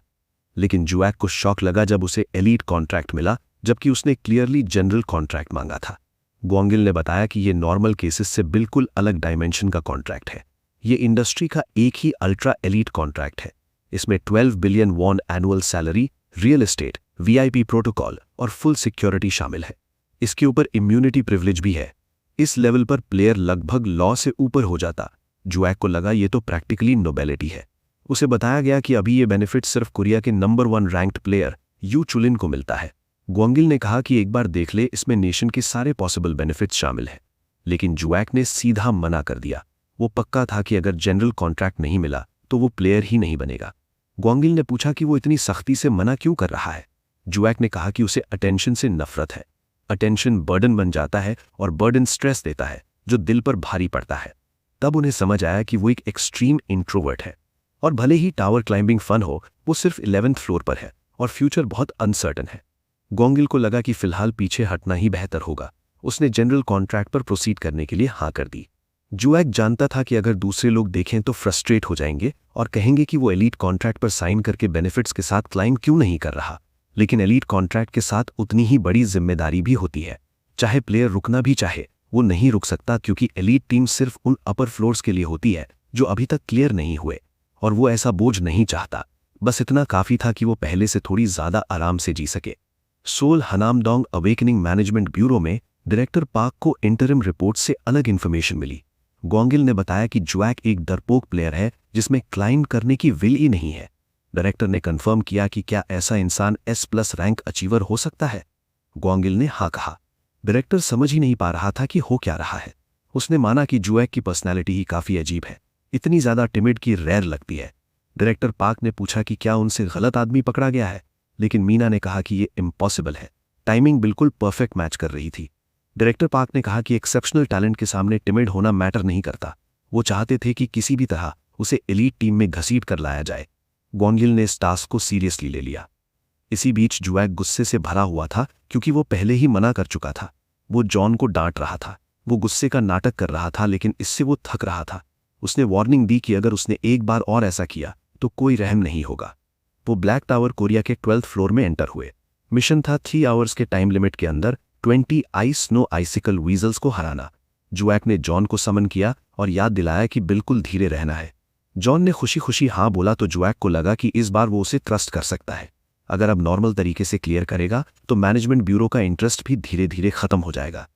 लेकिन जुएक को शॉक लगा जब उसे एलीट कॉन्ट्रैक्ट मिला, जबकि उसने क्लियरली जनरल कॉन्ट्रैक्ट मांगा था। ग्वांगिल ने बताया कि ये नॉर्मल केसेस से बिल्कुल अलग डायमेंशन का कॉन्ट्रैक्ट है। ये इंडस्ट्री का एक ही अल्ट्रा एलीट कॉन्ट्रैक्ट है। इसमें 12 billion won annual salary, real estate, VIP protocol और फुल सिक्योरिटी शामिल है। इसके ऊपर इम्यूनिटी प्रिविलेज भी है। इस लेवल पर प्लेयर लगभग लॉ से ऊपर हो जाता। जुएक को लगा ये तो प्रैक्टिकली नोबेलिटी है। उसे बताया गया कि अभी ये बेनिफिट सिर्फ कोरिया के नंबर 1 रैंक्ड प्लेयर यू चुलिन को मिलता है। ग्वांगिल ने कहा कि एक बार देख ले, इसमें नेशन के सारे पॉसिबल बेनिफिट्स शामिल हैं। लेकिन जुएक ने सीधा मना कर दिया। वो पक्का था कि अगर जनरल कॉन्ट्रैक्ट नहीं मिला तो वो प्लेयर ही नहीं बनेगा। ग्वांगिल ने पूछा कि वो इतनी सख्ती से मना क्यों कर रहा है। जुएक ने कहा कि उसे अटेंशन से नफरत है। अटेंशन बर्डन बन जाता है और बर्डन स्ट्रेस देता है जो दिल पर भारी पड़ता है। तब उन्हें समझ आया कि वो एक एक्सट्रीम इंट्रोवर्ट है और भले ही टावर क्लाइंबिंग फन हो, वो सिर्फ 11th फ्लोर पर है और फ्यूचर बहुत अनसर्टन है। ग्वांगिल को लगा कि फिलहाल पीछे हटना ही बेहतर होगा। उसने जनरल कॉन्ट्रैक्ट पर प्रोसीड करने के लिए हाँ कर दी। जुएक जानता था कि अगर दूसरे लोग देखें तो फ्रस्ट्रेट हो जाएंगे और कहेंगे कि वो एलीट कॉन्ट्रैक्ट पर साइन करके बेनिफिट्स के साथ क्लाइंब क्यों नहीं कर रहा। लेकिन एलीट कॉन्ट्रैक्ट के साथ उतनी ही बड़ी जिम्मेदारी भी होती है। चाहे प्लेयर रुकना भी चाहे, वो नहीं रुक सकता, क्योंकि एलीट टीम सिर्फ उन अपर फ्लोर्स के लिए होती है जो अभी तक क्लियर नहीं हुए, और वो ऐसा बोझ नहीं चाहता। बस इतना काफी था कि वो पहले से थोड़ी ज्यादा आराम से जी सके। सोल हनामडोंग अवेकनिंग मैनेजमेंट ब्यूरो में डायरेक्टर पार्क को इंटरिम रिपोर्ट से अलग इन्फॉर्मेशन मिली। ग्वांगिल ने बताया कि जुएक एक डरपोक प्लेयर है जिसमें क्लाइंब करने की विल ही नहीं है। डायरेक्टर ने कंफर्म किया कि क्या ऐसा इंसान S+ रैंक अचीवर हो सकता है। ग्वांगिल ने हाँ कहा। डायरेक्टर समझ ही नहीं पा रहा था कि हो क्या रहा है। उसने माना कि जुएक की पर्सनैलिटी ही काफी अजीब है, इतनी ज्यादा टिमिड की रेयर लगती है। डायरेक्टर पार्क ने पूछा कि क्या उनसे गलत आदमी पकड़ा गया है, लेकिन मीना ने कहा कि ये इम्पॉसिबल है। टाइमिंग बिल्कुल परफेक्ट मैच कर रही थी। डायरेक्टर पार्क ने कहा कि एक्सेप्शनल टैलेंट के सामने टिमिड होना मैटर नहीं करता। वो चाहते थे कि किसी भी तरह उसे एलीट टीम में घसीट कर लाया जाए। ग्वांगिल ने इस टास्क को सीरियसली ले लिया। इसी बीच जुएक गुस्से से भरा हुआ था, क्योंकि वो पहले ही मना कर चुका था। वो जॉन को डांट रहा था। वो गुस्से का नाटक कर रहा था, लेकिन इससे वो थक रहा था। उसने वार्निंग दी कि अगर उसने एक बार और ऐसा किया तो कोई रहम नहीं होगा। वो ब्लैक टावर कोरिया के 12th फ्लोर में एंटर हुए। मिशन था 3 आवर्स के टाइम लिमिट के अंदर 20 आइस स्नो आइसिकल वीजल्स को हराना। जुएक ने जॉन को समन किया और याद दिलाया कि बिल्कुल धीरे रहना है। जॉन ने खुशी खुशी हाँ बोला तो जुएक को लगा कि इस बार वो उसे ट्रस्ट कर सकता है। अगर अब नॉर्मल तरीके से क्लियर करेगा तो मैनेजमेंट ब्यूरो का इंटरेस्ट भी धीरे धीरे खत्म हो जाएगा।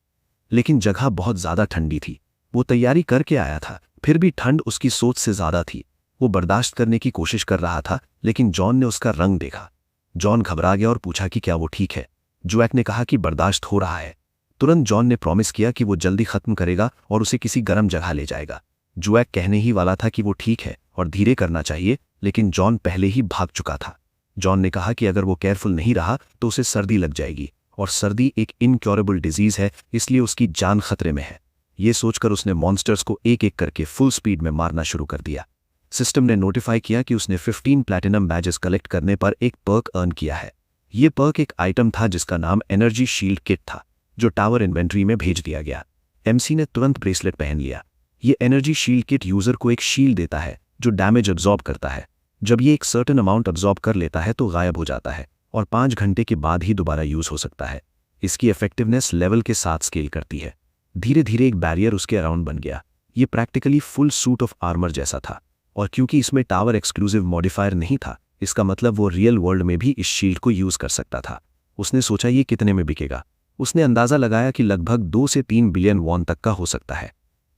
लेकिन जगह बहुत ज्यादा ठंडी थी। वो तैयारी करके आया था, फिर भी ठंड उसकी सोच से ज्यादा थी। वो बर्दाश्त करने की कोशिश कर रहा था, लेकिन जॉन ने उसका रंग देखा। जॉन घबरा गया और पूछा कि क्या वो ठीक है। जुएक ने कहा कि बर्दाश्त हो रहा है। तुरंत जॉन ने प्रॉमिस किया कि वो जल्दी खत्म करेगा और उसे किसी गर्म जगह ले जाएगा। जुएक कहने ही वाला था कि वो ठीक है और धीरे करना चाहिए, लेकिन जॉन पहले ही भाग चुका था। जॉन ने कहा कि अगर वो केयरफुल नहीं रहा तो उसे सर्दी लग जाएगी, और सर्दी एक इनक्योरेबल डिजीज है, इसलिए उसकी जान खतरे में है। ये सोचकर उसने मॉन्स्टर्स को एक एक करके फुल स्पीड में मारना शुरू कर दिया। सिस्टम ने नोटिफाई किया कि उसने 15 प्लैटिनम बैजेस कलेक्ट करने पर एक पर्क अर्न किया है। ये पर्क एक आइटम था जिसका नाम एनर्जी शील्ड किट था, जो टावर इन्वेंट्री में भेज दिया गया। MC ने तुरंत ब्रेसलेट पहन लिया। ये एनर्जी शील्ड किट यूजर को एक शील्ड देता है जो डैमेज अब्जॉर्ब करता है। जब ये एक सर्टेन अमाउंट अब्जॉर्ब कर लेता है तो गायब हो जाता है और 5 घंटे के बाद ही दोबारा यूज हो सकता है। इसकी इफेक्टिवनेस लेवल के साथ स्केल करती है। धीरे धीरे एक बैरियर उसके अराउंड बन गया। ये practically full suit of armour जैसा था, और क्योंकि इसमें टावर एक्सक्लूसिव मॉडिफायर नहीं था, इसका मतलब वो रियल वर्ल्ड में भी इस शील्ड को यूज कर सकता था। उसने सोचा ये कितने में बिकेगा। उसने अंदाजा लगाया कि लगभग 2 से 3 बिलियन वॉन तक का हो सकता है।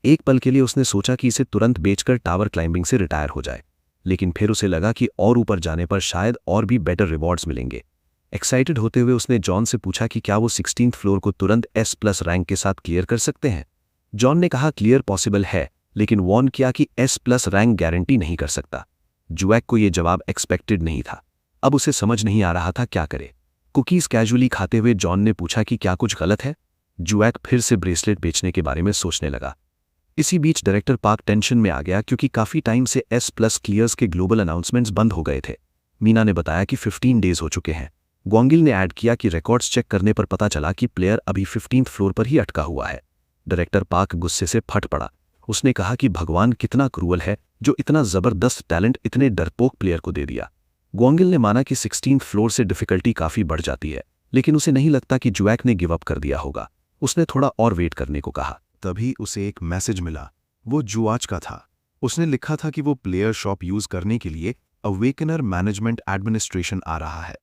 एक पल के लिए उसने सोचा कि इसे तुरंत बेचकर टावर क्लाइंबिंग से रिटायर हो जाए, लेकिन फिर उसे लगा कि और ऊपर जाने पर शायद और भी बेटर रिवॉर्ड्स मिलेंगे। एक्साइटेड होते हुए उसने जॉन से पूछा कि क्या वो 16th फ्लोर को तुरंत S+ रैंक के साथ क्लियर कर सकते हैं। जॉन ने कहा क्लियर पॉसिबल है, लेकिन वॉर्न किया कि S+ रैंक गारंटी नहीं कर सकता। जुएक को ये जवाब एक्सपेक्टेड नहीं था। अब उसे समझ नहीं आ रहा था क्या करे। कुकीज कैजुअली खाते हुए जॉन ने पूछा कि क्या कुछ गलत है। जुएक फिर से ब्रेसलेट बेचने के बारे में सोचने लगा। इसी बीच डायरेक्टर पार्क टेंशन में आ गया क्योंकि काफी टाइम से S+ क्लियर्स के ग्लोबल अनाउंसमेंट्स बंद हो गए थे। मीना ने बताया कि 15 डेज हो चुके हैं। ग्वांगिल ने ऐड किया कि रिकॉर्ड्स चेक करने पर पता चला कि प्लेयर अभी 15th फ्लोर पर ही अटका हुआ है। डायरेक्टर पार्क गुस्से से फट पड़ा। उसने कहा कि भगवान कितना क्रूअल है जो इतना जबरदस्त टैलेंट इतने डरपोक प्लेयर को दे दिया। ग्वांगिल ने माना कि 16th फ्लोर से डिफिकल्टी काफी बढ़ जाती है, लेकिन उसे नहीं लगता कि जुएक ने गिव अप कर दिया होगा। उसने थोड़ा और वेट करने को कहा। तभी उसे एक मैसेज मिला। वो जुआच का था। उसने लिखा था कि वो प्लेयर शॉप यूज करने के लिए अवेकनर मैनेजमेंट एडमिनिस्ट्रेशन आ रहा है।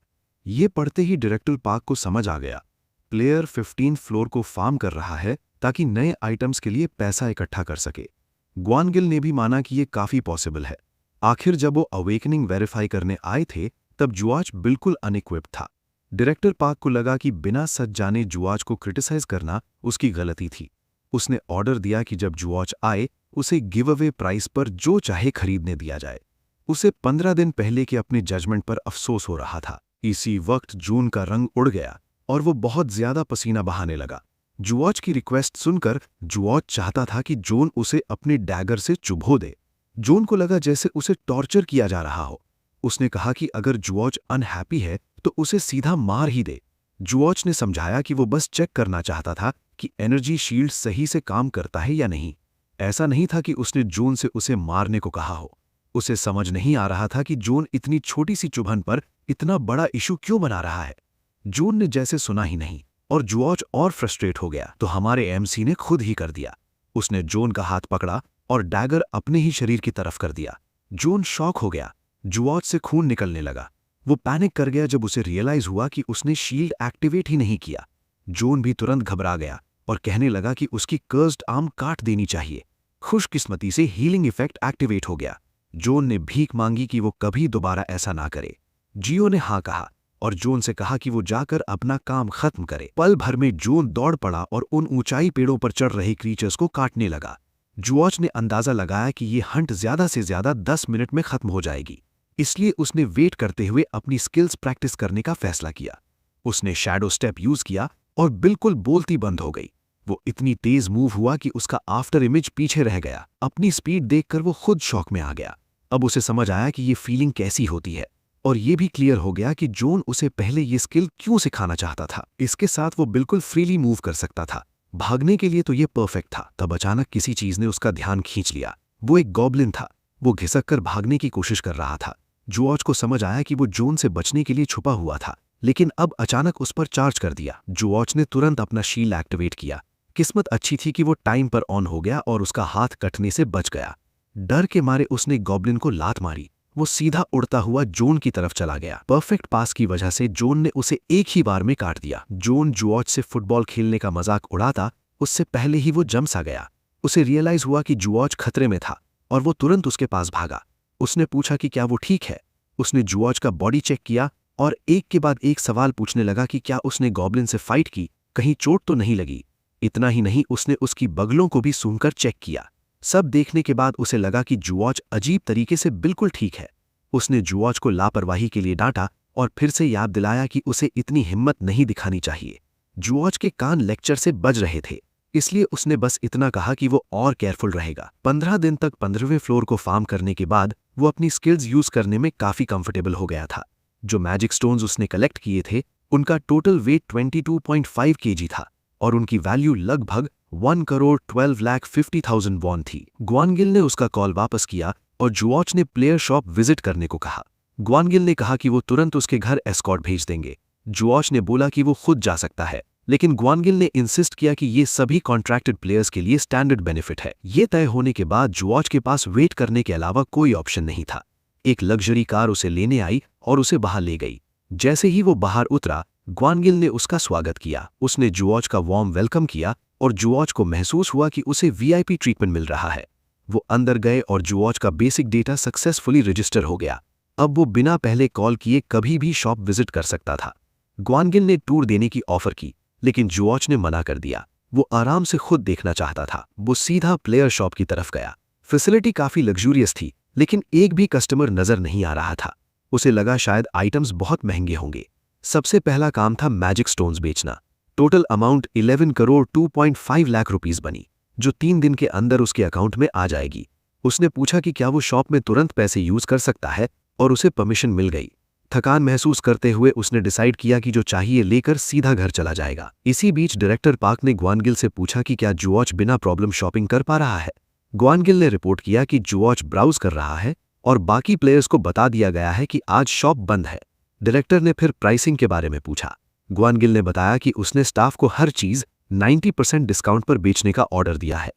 ये पढ़ते ही डायरेक्टर पार्क को समझ आ गया। प्लेयर 15th फ्लोर को फार्म कर रहा है ताकि नए आइटम्स के लिए पैसा इकट्ठा कर सके। ग्वांगिल ने भी माना कि ये काफी पॉसिबल है। आखिर जब वो अवेकनिंग वेरीफाई करने आए थे तब जुआच बिल्कुल अनइक्विप्ड था। डायरेक्टर पार्क को लगा कि बिना सच जाने जुआच को क्रिटिसाइज करना उसकी गलती थी। उसने ऑर्डर दिया कि जब जुआच आए उसे गिव अवे प्राइस पर जो चाहे खरीदने दिया जाए। उसे 15 दिन पहले के अपने जजमेंट पर अफसोस हो रहा था। इसी वक्त जून का रंग उड़ गया और वो बहुत ज्यादा पसीना बहाने लगा। जुआच की रिक्वेस्ट सुनकर जुआच चाहता था कि जोन उसे अपने डैगर से चुभो दे। जोन को लगा जैसे उसे टॉर्चर किया जा रहा हो। उसने कहा कि अगर जुआच अनहैप्पी है तो उसे सीधा मार ही दे। जुआच ने समझाया कि वो बस चेक करना चाहता था कि एनर्जी शील्ड सही से काम करता है या नहीं। ऐसा नहीं था कि उसने जोन से उसे मारने को कहा हो। उसे समझ नहीं आ रहा था कि जोन इतनी छोटी सी चुभन पर इतना बड़ा इशू क्यों बना रहा है। जोन ने जैसे सुना ही नहीं और जुआच और फ्रस्ट्रेट हो गया तो हमारे एमसी ने खुद ही कर दिया। उसने जोन का हाथ पकड़ा और डैगर अपने ही शरीर की तरफ कर दिया। जोन शॉक हो गया। जुआच से खून निकलने लगा। वो पैनिक कर गया जब उसे रियलाइज हुआ कि उसने शील्ड एक्टिवेट ही नहीं किया। जोन भी तुरंत घबरा गया और कहने लगा कि उसकी कर्स्ड आर्म काट देनी चाहिए। खुशकिस्मती से हीलिंग इफेक्ट एक्टिवेट हो गया। जोन ने भीख मांगी कि वो कभी दोबारा ऐसा ना करे। जियो ने हाँ कहा और जोन से कहा कि वो जाकर अपना काम खत्म करे। पल भर में जोन दौड़ पड़ा और उन ऊंचाई पेड़ों पर चढ़ रहे क्रीचर्स को काटने लगा। जुआच ने अंदाजा लगाया कि ये हंट ज्यादा से ज्यादा 10 मिनट में खत्म हो जाएगी, इसलिए उसने वेट करते हुए अपनी स्किल्स प्रैक्टिस करने का फैसला किया। उसने शैडो स्टेप यूज किया और बिल्कुल बोलती बंद हो गई। वो इतनी तेज मूव हुआ कि उसका आफ्टर इमेज पीछे रह गया। अपनी स्पीड देखकर वो खुद शॉक में आ गया। अब उसे समझ आया कि ये फीलिंग कैसी होती है और ये भी क्लियर हो गया कि जोन उसे पहले ये स्किल क्यों सिखाना चाहता था। इसके साथ वो बिल्कुल फ्रीली मूव कर सकता था। भागने के लिए तो ये परफेक्ट था। तब अचानक किसी चीज ने उसका ध्यान खींच लिया। वो एक गॉब्लिन था। वो घिसक कर भागने की कोशिश कर रहा था। जुआच को समझ आया कि वो जोन से बचने के लिए छुपा हुआ था, लेकिन अब अचानक उस पर चार्ज कर दिया। जुआच ने तुरंत अपना शील्ड एक्टिवेट किया। किस्मत अच्छी थी कि वो टाइम पर ऑन हो गया और उसका हाथ कटने से बच गया। डर के मारे उसने गॉब्लिन को लात मारी। वो सीधा उड़ता हुआ जोन की तरफ चला गया। परफेक्ट पास की वजह से जोन ने उसे एक ही बार में काट दिया। जोन जुआच से फुटबॉल खेलने का मजाक उड़ाता उससे पहले ही वो जम सा गया। उसे रियलाइज हुआ कि जुआच खतरे में था और वो तुरंत उसके पास भागा। उसने पूछा कि क्या वो ठीक है। उसने जुआच का बॉडी चेक किया और एक के बाद एक सवाल पूछने लगा कि क्या उसने गॉब्लिन से फाइट की, कहीं चोट तो नहीं लगी। इतना ही नहीं, उसने उसकी बगलों को भी सूंघकर चेक किया। सब देखने के बाद उसे लगा कि जुआच अजीब तरीके से बिल्कुल ठीक है। उसने जुआच को लापरवाही के लिए डांटा और फिर से याद दिलाया कि उसे इतनी हिम्मत नहीं दिखानी चाहिए। जुआच के कान लेक्चर से बज रहे थे, इसलिए उसने बस इतना कहा कि वो और केयरफुल रहेगा। 15 दिन तक 15वें फ्लोर को फार्म करने के बाद वो अपनी स्किल्स यूज करने में काफी कंफर्टेबल हो गया था। जो मैजिक स्टोन्स उसने कलेक्ट किए थे उनका टोटल वेट 22.5 kg था और उनकी वैल्यू लगभग 1,12,50,000 वॉन थी। ग्वांगिल ने उसका कॉल वापस किया और जुआच ने प्लेयर शॉप विजिट करने को कहा। ग्वांगिल ने कहा कि वो तुरंत उसके घर एस्कॉर्ट भेज देंगे। जुआच ने बोला कि वो खुद जा सकता है, लेकिन ग्वांगिल ने इंसिस्ट किया कि ये सभी कॉन्ट्रैक्टेड प्लेयर्स के लिए स्टैंडर्ड बेनिफिट है। ये तय होने के बाद जुआच के पास वेट करने के अलावा कोई ऑप्शन नहीं था। एक लग्जरी कार उसे लेने आई और उसे बाहर ले गई। जैसे ही वो बाहर उतरा, ग्वांगिल ने उसका स्वागत किया। उसने जुआच का वार्म वेलकम किया और जुआच को महसूस हुआ कि उसे वीआईपी ट्रीटमेंट मिल रहा है। वो अंदर गए और जुआच का बेसिक डेटा सक्सेसफुली रजिस्टर हो गया। अब वो बिना पहले कॉल किए कभी भी शॉप विजिट कर सकता था। ग्वांगिल ने टूर देने की ऑफर की, लेकिन जुआच ने मना कर दिया। वो आराम से खुद देखना चाहता था। वो सीधा प्लेयर शॉप की तरफ गया। फैसिलिटी काफी लग्जूरियस थी, लेकिन एक भी कस्टमर नजर नहीं आ रहा था। उसे लगा शायद आइटम्स बहुत महंगे होंगे। सबसे पहला काम था मैजिक स्टोन्स बेचना। Total amount 11 crore 2.5 lakh rupees बनी, जो 3 दिन के अंदर उसके अकाउंट में आ जाएगी। उसने पूछा कि क्या वो शॉप में तुरंत पैसे यूज कर सकता है, और उसे परमिशन मिल गई। थकान महसूस करते हुए उसने डिसाइड किया कि जो चाहिए लेकर सीधा घर चला जाएगा। इसी बीच डायरेक्टर पार्क ने ग्वानगिल से पूछा कि क्या जुवॉच बिना प्रॉब्लम शॉपिंग कर पा रहा है। ग्वानगिल ने रिपोर्ट किया कि जुवॉच ब्राउज कर रहा है और बाकी प्लेयर्स को बता दिया गया है कि आज शॉप बंद है। डायरेक्टर ने फिर प्राइसिंग के बारे में पूछा। ग्वानगिल ने बताया कि उसने स्टाफ को हर चीज 90% डिस्काउंट पर बेचने का ऑर्डर दिया है।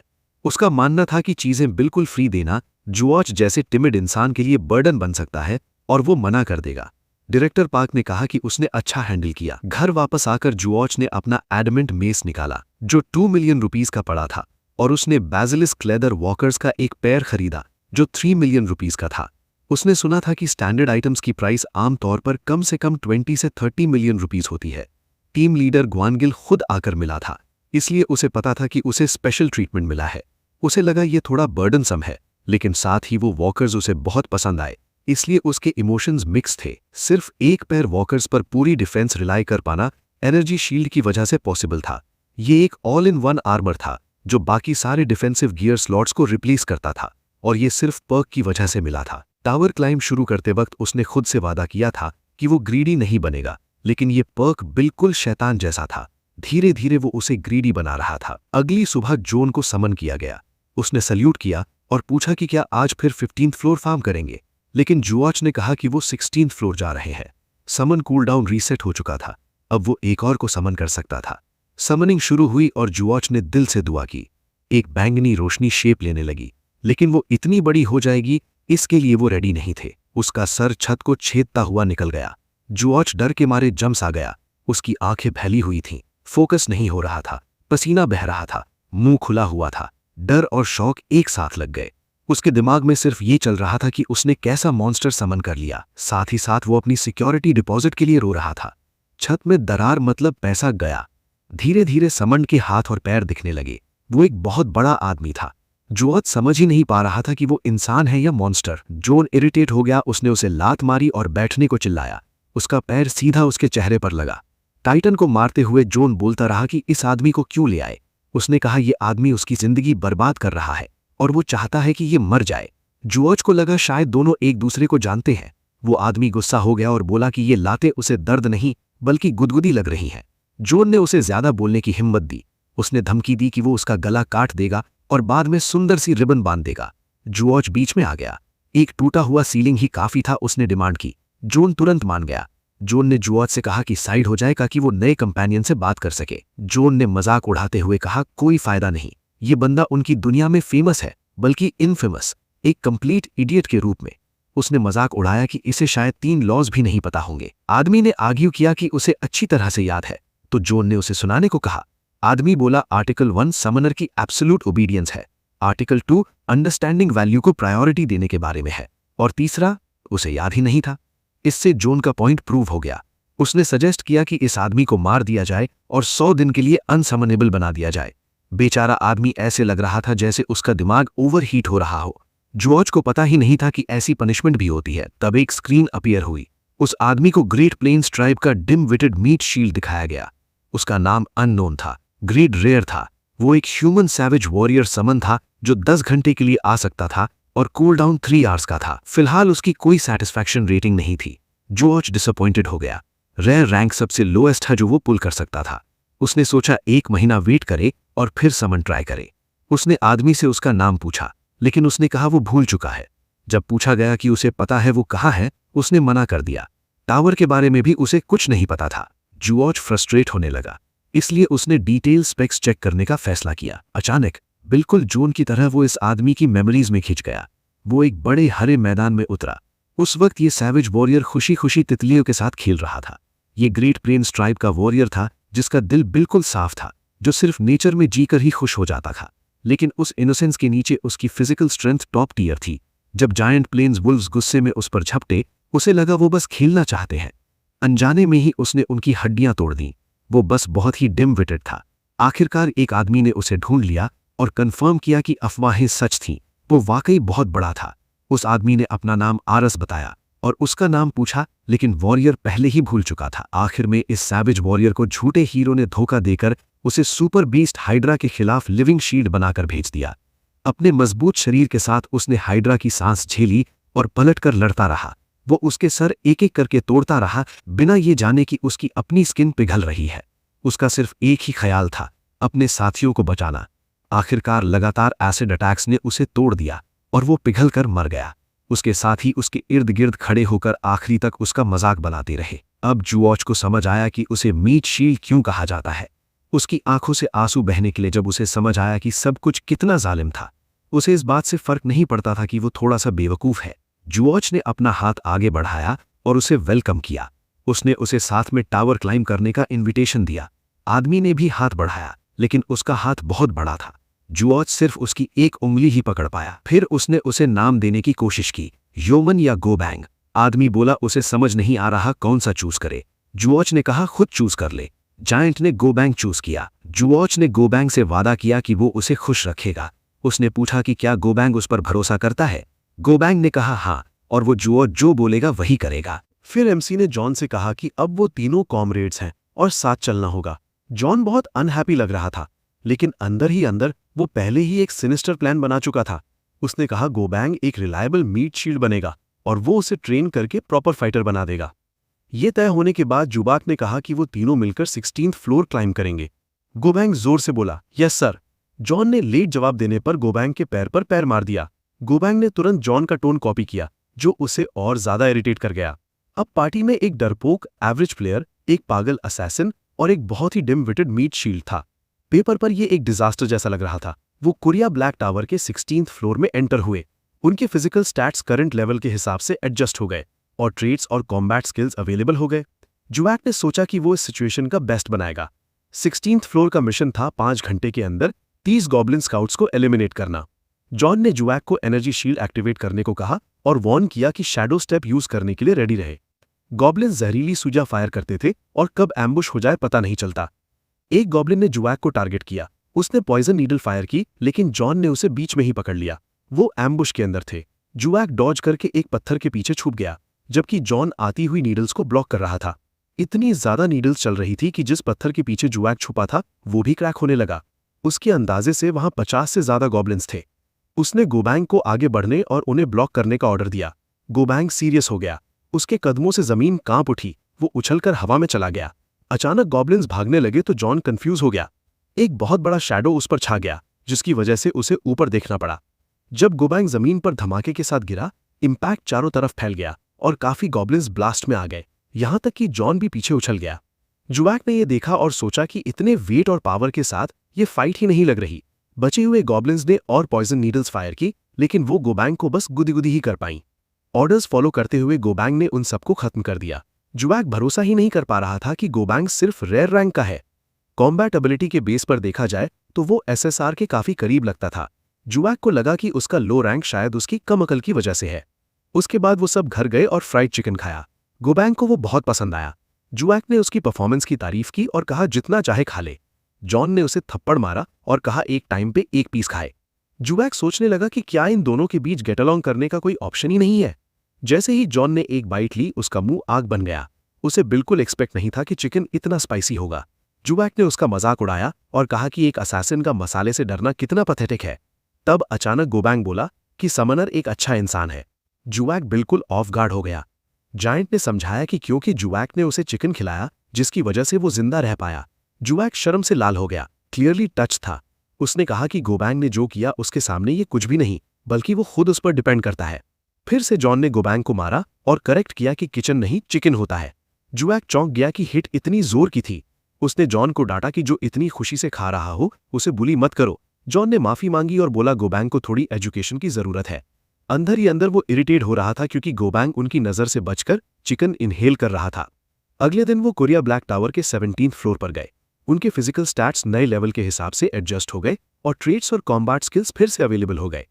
उसका मानना था कि चीजें बिल्कुल फ्री देना जुवॉच जैसे टिमिड इंसान के लिए बर्डन बन सकता है और वो मना कर देगा। डायरेक्टर पार्क ने कहा कि उसने अच्छा हैंडल किया। घर वापस आकर जुवॉच ने अपना एडमेंट मेस निकाला, जो 2 मिलियन रुपीस का पड़ा था, और उसने बेसिलिस्क लेदर वॉकर्स का एक पेयर खरीदा जो 3 मिलियन रुपीस का था। उसने सुना था कि स्टैंडर्ड आइटम्स की प्राइस आमतौर पर कम से कम 20 से 30 मिलियन रुपीस होती है। टीम लीडर ग्वानगिल खुद आकर मिला था, इसलिए उसे पता था कि उसे स्पेशल ट्रीटमेंट मिला है। उसे लगा ये थोड़ा बर्डनसम है, लेकिन साथ ही वो वॉकर्स उसे बहुत पसंद आए, इसलिए उसके इमोशंस मिक्स थे। सिर्फ एक पैर वॉकर्स पर पूरी डिफेंस रिलाई कर पाना एनर्जी शील्ड की वजह से पॉसिबल था। ये एक ऑल इन वन आर्मर था जो बाकी सारे डिफेंसिव गियर स्लॉट्स को रिप्लेस करता था, और ये सिर्फ पर्क की वजह से मिला था। टावर क्लाइंब शुरू करते वक्त उसने खुद से वादा किया था कि वो ग्रीडी नहीं बनेगा, लेकिन ये पर्क बिल्कुल शैतान जैसा था। धीरे धीरे वो उसे ग्रीडी बना रहा था। अगली सुबह जोन को समन किया गया। उसने सल्यूट किया और पूछा कि क्या आज फिर 15th फ्लोर फार्म करेंगे, लेकिन जुवॉच ने कहा कि वो 16th फ्लोर जा रहे हैं। समन कूलडाउन रीसेट हो चुका था, अब वो एक और को समन कर सकता था। समनिंग शुरू हुई और जुवॉच ने दिल से दुआ की। एक बैंगनी रोशनी शेप लेने लगी, लेकिन वो इतनी बड़ी हो जाएगी इसके लिए वो रेडी नहीं थे। उसका सर छत को छेदता हुआ निकल गया। जुवॉच डर के मारे जम्स आ गया। उसकी आंखें फैली हुई थीं, फोकस नहीं हो रहा था, पसीना बह रहा था, मुंह खुला हुआ था। डर और शौक एक साथ लग गए। उसके दिमाग में सिर्फ ये चल रहा था कि उसने कैसा मॉन्स्टर समन कर लिया। साथ ही साथ वो अपनी सिक्योरिटी डिपॉजिट के लिए रो रहा था। छत में दरार मतलब पैसा गया। धीरे धीरे समन के हाथ और पैर दिखने लगे। वो एक बहुत बड़ा आदमी था। जुवॉच समझ ही नहीं पा रहा था कि वो इंसान है या मॉन्स्टर। जोन इरिटेट हो गया। उसने उसे लात मारी और बैठने को चिल्लाया। उसका पैर सीधा उसके चेहरे पर लगा। टाइटन को मारते हुए जोन बोलता रहा कि इस आदमी को क्यों ले आए। उसने कहा ये आदमी उसकी जिंदगी बर्बाद कर रहा है और वो चाहता है कि ये मर जाए। जुवॉच को लगा शायद दोनों एक दूसरे को जानते हैं। वो आदमी गुस्सा हो गया और बोला कि ये लाते उसे दर्द नहीं बल्कि गुदगुदी लग रही हैं। जोन ने उसे ज्यादा बोलने की हिम्मत दी। उसने धमकी दी कि वो उसका गला काट देगा और बाद में सुंदर सी रिबन बांध देगा। जुवॉच बीच में आ गया। एक टूटा हुआ सीलिंग ही काफी था, उसने डिमांड की। जोन तुरंत मान गया। जोन ने जुवॉच से कहा कि साइड हो जाए ताकि वो नए कंपेनियन से बात कर सके। जोन ने मजाक उड़ाते हुए कहा कोई फायदा नहीं, ये बंदा उनकी दुनिया में फेमस है बल्कि इनफेमस, एक कंप्लीट इडियट के रूप में। उसने मजाक उड़ाया कि इसे शायद 3 लॉज भी नहीं पता होंगे। आदमी ने आर्ग्यू किया कि उसे अच्छी तरह से याद है, तो जोन ने उसे सुनाने को कहा। आदमी बोला आर्टिकल 1 समनर की एब्सोल्यूट ओबीडियंस है, आर्टिकल 2 अंडरस्टैंडिंग वैल्यू को प्रायोरिटी देने के बारे में है, और तीसरा उसे याद ही नहीं था। इससे जोन का पॉइंट प्रूव हो गया। उसने सजेस्ट किया कि इस आदमी को मार दिया जाए और 100 दिन के लिए अनसमनेबल बना दिया जाए। बेचारा आदमी ऐसे लग रहा था जैसे उसका दिमाग ओवरहीट हो रहा हो। जुवॉच को पता ही नहीं था कि ऐसी पनिशमेंट भी होती है। तब एक स्क्रीन अपीयर हुई। उस आदमी को ग्रेट प्लेन्स ट्राइब का डिम विटेड मीट शील्ड दिखाया गया। उसका नाम अननोन था, ग्रेड रेयर था। वो एक ह्यूमन सैवेज वॉरियर समन था जो 10 घंटे के लिए आ सकता था और कूल डाउन 3 आवर्स का था। फिलहाल उसकी कोई सैटिस्फैक्शन रेटिंग नहीं थी। जुवॉच डिसअपॉइंटेड हो गया। रेयर रैंक सबसे लोएस्ट था जो वो पुल कर सकता था। उसने सोचा 1 महीना वेट करे और फिर समन ट्राई करे। उसने आदमी से उसका नाम पूछा, लेकिन उसने कहा वो भूल चुका है। जब पूछा गया कि उसे पता है वो कहाँ है, उसने मना कर दिया। टावर के बारे में भी उसे कुछ नहीं पता था। जुवॉच फ्रस्ट्रेट होने लगा, इसलिए उसने डिटेल स्पेक्स चेक करने का फैसला किया। अचानक बिल्कुल जोन की तरह वो इस आदमी की मेमोरीज में खिंच गया। वो एक बड़े हरे मैदान में उतरा। उस वक्त ये सैवेज वॉरियर खुशी खुशी तितलियों के साथ खेल रहा था। ये ग्रेट प्लेन्स ट्राइब का वॉरियर था जिसका दिल बिल्कुल साफ था, जो सिर्फ नेचर में जीकर ही खुश हो जाता था। लेकिन उस इनोसेंस के नीचे उसकी फिजिकल स्ट्रेंथ टॉप टियर थी। जब जायंट प्लेन्स वुल्व्स गुस्से में उस पर झपटे, उसे लगा वो बस खेलना चाहते हैं। अनजाने में ही उसने उनकी हड्डियां तोड़ दी। वो बस बहुत ही डिम विटेड था। आखिरकार एक आदमी ने उसे ढूंढ लिया और कंफर्म किया कि अफवाहें सच थीं। वो वाकई बहुत बड़ा था। उस आदमी ने अपना नाम आरस बताया और उसका नाम पूछा, लेकिन वॉरियर पहले ही भूल चुका था। आखिर में इस सैवेज वॉरियर को झूठे हीरो ने धोखा देकर उसे सुपर बीस्ट हाइड्रा के खिलाफ लिविंग शील्ड बनाकर भेज दिया। अपने मजबूत शरीर के साथ उसने हाइड्रा की सांस झेली और पलटकर लड़ता रहा। वो उसके सर एक एक करके तोड़ता रहा, बिना ये जाने कि उसकी अपनी स्किन पिघल रही है। उसका सिर्फ एक ही ख्याल था, अपने साथियों को बचाना। आखिरकार लगातार एसिड अटैक्स ने उसे तोड़ दिया और वो पिघलकर मर गया। उसके साथ ही उसके इर्द गिर्द खड़े होकर आखिरी तक उसका मजाक बनाते रहे। अब जूवॉच को समझ आया कि उसे मीट शील्ड क्यों कहा जाता है। उसकी आंखों से आंसू बहने के लिए जब उसे समझ आया कि सब कुछ कितना जालिम था। उसे इस बात से फर्क नहीं पड़ता था कि वो थोड़ा सा बेवकूफ है। जूवॉच ने अपना हाथ आगे बढ़ाया और उसे वेलकम किया। उसने उसे साथ में टावर क्लाइंब करने का इन्विटेशन दिया। आदमी ने भी हाथ बढ़ाया, लेकिन उसका हाथ बहुत बड़ा था। जूवॉच सिर्फ उसकी एक उंगली ही पकड़ पाया। फिर उसने उसे नाम देने की कोशिश की, योमन या गोबैंग। आदमी बोला उसे समझ नहीं आ रहा कौन सा चूज करे। जूवॉच ने कहा खुद चूज कर ले। जायंट ने गोबैंग चूज किया। जूवॉच ने गोबैंग से वादा किया कि वो उसे खुश रखेगा। उसने पूछा कि क्या गोबैंग उस पर भरोसा करता है। गोबैंग ने कहा हाँ, और वो जूवॉच जो बोलेगा वही करेगा। फिर एमसी ने जॉन से कहा कि अब वो तीनों कॉमरेड्स हैं और साथ चलना होगा। जॉन बहुत अनहैप्पी लग रहा था, लेकिन अंदर ही अंदर वो पहले ही एक सिनिस्टर प्लान बना चुका था। उसने कहा गोबैंग एक रिलायबल मीट शील्ड बनेगा और वो उसे ट्रेन करके प्रॉपर फाइटर बना देगा। ये तय होने के बाद जुबाक ने कहा कि वो तीनों मिलकर 16th फ्लोर क्लाइंब करेंगे। गोबैंग जोर से बोला, यस सर। जॉन ने लेट जवाब देने पर गोबैंग के पैर पर पैर मार दिया। गोबैंग ने तुरंत जॉन का टोन कॉपी किया, जो उसे और ज्यादा इरिटेट कर गया। अब पार्टी में एक डरपोक एवरेज प्लेयर, एक पागल असैसिन और एक बहुत ही डिम विटेड मीट शील्ड था। पेपर पर यह एक डिजास्टर जैसा लग रहा था। वो कुरिया ब्लैक टावर के 16th फ्लोर में एंटर हुए। उनके फिजिकल स्टैट्स करंट लेवल के हिसाब से एडजस्ट हो गए और ट्रेड्स और कॉम्बैट स्किल्स अवेलेबल हो गए। जुवैक ने सोचा कि वो इस सिचुएशन का बेस्ट बनाएगा। 16th फ्लोर का मिशन था 5 घंटे के अंदर 30 गॉब्लिन स्काउट्स को एलिमिनेट करना। जॉन ने जुवैक को एनर्जी शील्ड एक्टिवेट करने को कहा और वॉर्न किया कि शैडो स्टेप यूज करने के लिए रेडी रहे। गॉब्लिन जहरीली सूजा फायर करते थे और कब एम्बुश हो जाए पता नहीं चलता। एक गॉब्लिन ने जुवैक को टारगेट किया। उसने पॉइजन नीडल फायर की, लेकिन जॉन ने उसे बीच में ही पकड़ लिया। वो एम्बुश के अंदर थे। जुवैक डॉज करके एक पत्थर के पीछे छुप गया, जबकि जॉन आती हुई नीडल्स को ब्लॉक कर रहा था। इतनी ज्यादा नीडल्स चल रही थी कि जिस पत्थर के पीछे जुवैक छुपा था वो भी क्रैक होने लगा। उसके अंदाजे से वहां 50 से ज्यादा गॉब्लिन्स थे। उसने गोबैंग को आगे बढ़ने और उन्हें ब्लॉक करने का ऑर्डर दिया। गोबैंग सीरियस हो गया। उसके कदमों से जमीन कांप उठी। वो उछलकर हवा में चला गया। अचानक गॉब्लिन्स भागने लगे तो जॉन कंफ्यूज हो गया। एक बहुत बड़ा शैडो उस पर छा गया, जिसकी वजह से उसे ऊपर देखना पड़ा। जब गोबैंग जमीन पर धमाके के साथ गिरा, इंपैक्ट चारों तरफ फैल गया और काफी गॉब्लिन्स ब्लास्ट में आ गए, यहां तक कि जॉन भी पीछे उछल गया। जुवैक ने यह देखा और सोचा कि इतने वेट और पावर के साथ ये फाइट ही नहीं लग रही। बचे हुए गॉब्लिन्स ने और पॉइजन नीडल्स फायर की, लेकिन वो गोबैंग को बस गुदी-गुदी ही कर पाई। ऑर्डर्स फॉलो करते हुए गोबैंग ने उन सबको खत्म कर दिया। जुवैक भरोसा ही नहीं कर पा रहा था कि गोबैंग सिर्फ रेयर रैंक का है। कॉम्बैट एबिलिटी के बेस पर देखा जाए तो वो एसएसआर के काफी करीब लगता था। जुवैक को लगा कि उसका लो रैंक शायद उसकी कम अकल की वजह से है। उसके बाद वो सब घर गए और फ्राइड चिकन खाया। गोबैंग को वो बहुत पसंद आया। जुवैक ने उसकी परफॉर्मेंस की तारीफ की और कहा जितना चाहे खा ले। जॉन ने उसे थप्पड़ मारा और कहा एक टाइम पे एक पीस खाए। जुवैक सोचने लगा कि क्या इन दोनों के बीच गेट अलॉन्ग करने का कोई ऑप्शन ही नहीं है। जैसे ही जॉन ने एक बाइट ली, उसका मुंह आग बन गया। उसे बिल्कुल एक्सपेक्ट नहीं था कि चिकन इतना स्पाइसी होगा। जुवैक ने उसका मजाक उड़ाया और कहा कि एक असैसिन का मसाले से डरना कितना पैथेटिक है। तब अचानक गोबैंग बोला कि समनर एक अच्छा इंसान है। जुवैक बिल्कुल ऑफ गार्ड हो गया। जायंट ने समझाया कि क्योंकि जुवैक ने उसे चिकन खिलाया, जिसकी वजह से वो जिंदा रह पाया। जुवैक शर्म से लाल हो गया। क्लियरली टच था। उसने कहा कि गोबैंग ने जो किया उसके सामने ये कुछ भी नहीं, बल्कि वो खुद उस पर डिपेंड करता है। फिर से जॉन ने गोबैंग को मारा और करेक्ट किया कि किचन नहीं चिकन होता है। जुवैक चौंक गया कि हिट इतनी जोर की थी। उसने जॉन को डांटा कि जो इतनी खुशी से खा रहा हो उसे बुली मत करो। जॉन ने माफी मांगी और बोला गोबैंग को थोड़ी एजुकेशन की जरूरत है। अंदर ही अंदर वो इरिटेट हो रहा था क्योंकि गोबैंग उनकी नजर से बचकर चिकन इनहेल कर रहा था। अगले दिन वो कुरिया ब्लैक टावर के 17th फ्लोर पर गए। उनके फिजिकल स्टैट्स नए लेवल के हिसाब से एडजस्ट हो गए और ट्रेड्स और कॉम्बैट स्किल्स फिर से अवेलेबल हो गए।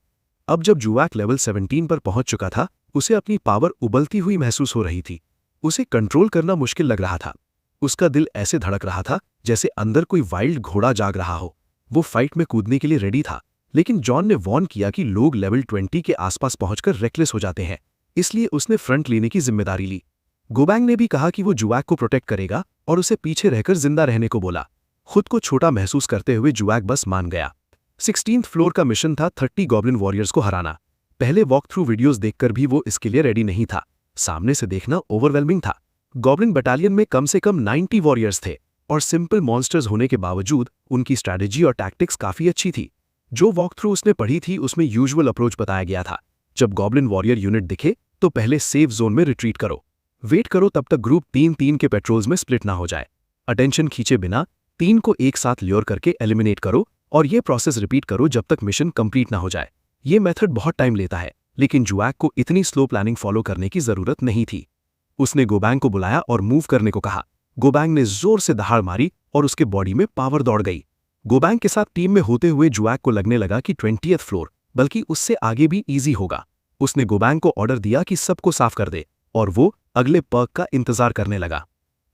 अब जब जुवैक लेवल 17 पर पहुंच चुका था, उसे अपनी पावर उबलती हुई महसूस हो रही थी। उसे कंट्रोल करना मुश्किल लग रहा था। उसका दिल ऐसे धड़क रहा था जैसे अंदर कोई वाइल्ड घोड़ा जाग रहा हो। वो फाइट में कूदने के लिए रेडी था, लेकिन जॉन ने वॉर्न किया कि लोग लेवल 20 के आसपास पहुंचकर रेकलेस हो जाते हैं, इसलिए उसने फ्रंट लेने की जिम्मेदारी ली। गोबैंग ने भी कहा कि वो जुवैक को प्रोटेक्ट करेगा और उसे पीछे रहकर जिंदा रहने को बोला। खुद को छोटा महसूस करते हुए जुवैक बस मान गया। 16th फ्लोर का मिशन था 30 गॉब्लिन वॉरियर्स को हराना। पहले वॉक थ्रू वीडियोस देखकर भी वो इसके लिए रेडी नहीं था। सामने से देखना ओवरवेलमिंग था। गॉब्लिन बटालियन में कम से कम 90 वॉरियर्स थे और सिंपल मॉन्स्टर्स होने के बावजूद उनकी स्ट्रैटेजी और टैक्टिक्स काफी अच्छी थी। जो वॉक थ्रू उसने पढ़ी थी उसमें यूजुअल अप्रोच बताया गया था। जब गॉब्लिन वॉरियर यूनिट दिखे तो पहले सेफ जोन में रिट्रीट करो, वेट करो तब तक ग्रुप 3-3 के पेट्रोल्स में स्प्लिट ना हो जाए, अटेंशन खींचे बिना 3 को एक साथ ल्योर करके एलिमिनेट करो और ये प्रोसेस रिपीट करो जब तक मिशन कंप्लीट ना हो जाए। ये मेथड बहुत टाइम लेता है, लेकिन जुवैक को इतनी स्लो प्लानिंग फॉलो करने की जरूरत नहीं थी। उसने गोबैंग को बुलाया और मूव करने को कहा। गोबैंग ने जोर से दहाड़ मारी और उसके बॉडी में पावर दौड़ गई। गोबैंग के साथ टीम में होते हुए जुवैक को लगने लगा कि 20th फ्लोर बल्कि उससे आगे भी इजी होगा। उसने गोबैंग को ऑर्डर दिया कि सबको साफ कर दे और वो अगले पर्क का इंतजार करने लगा।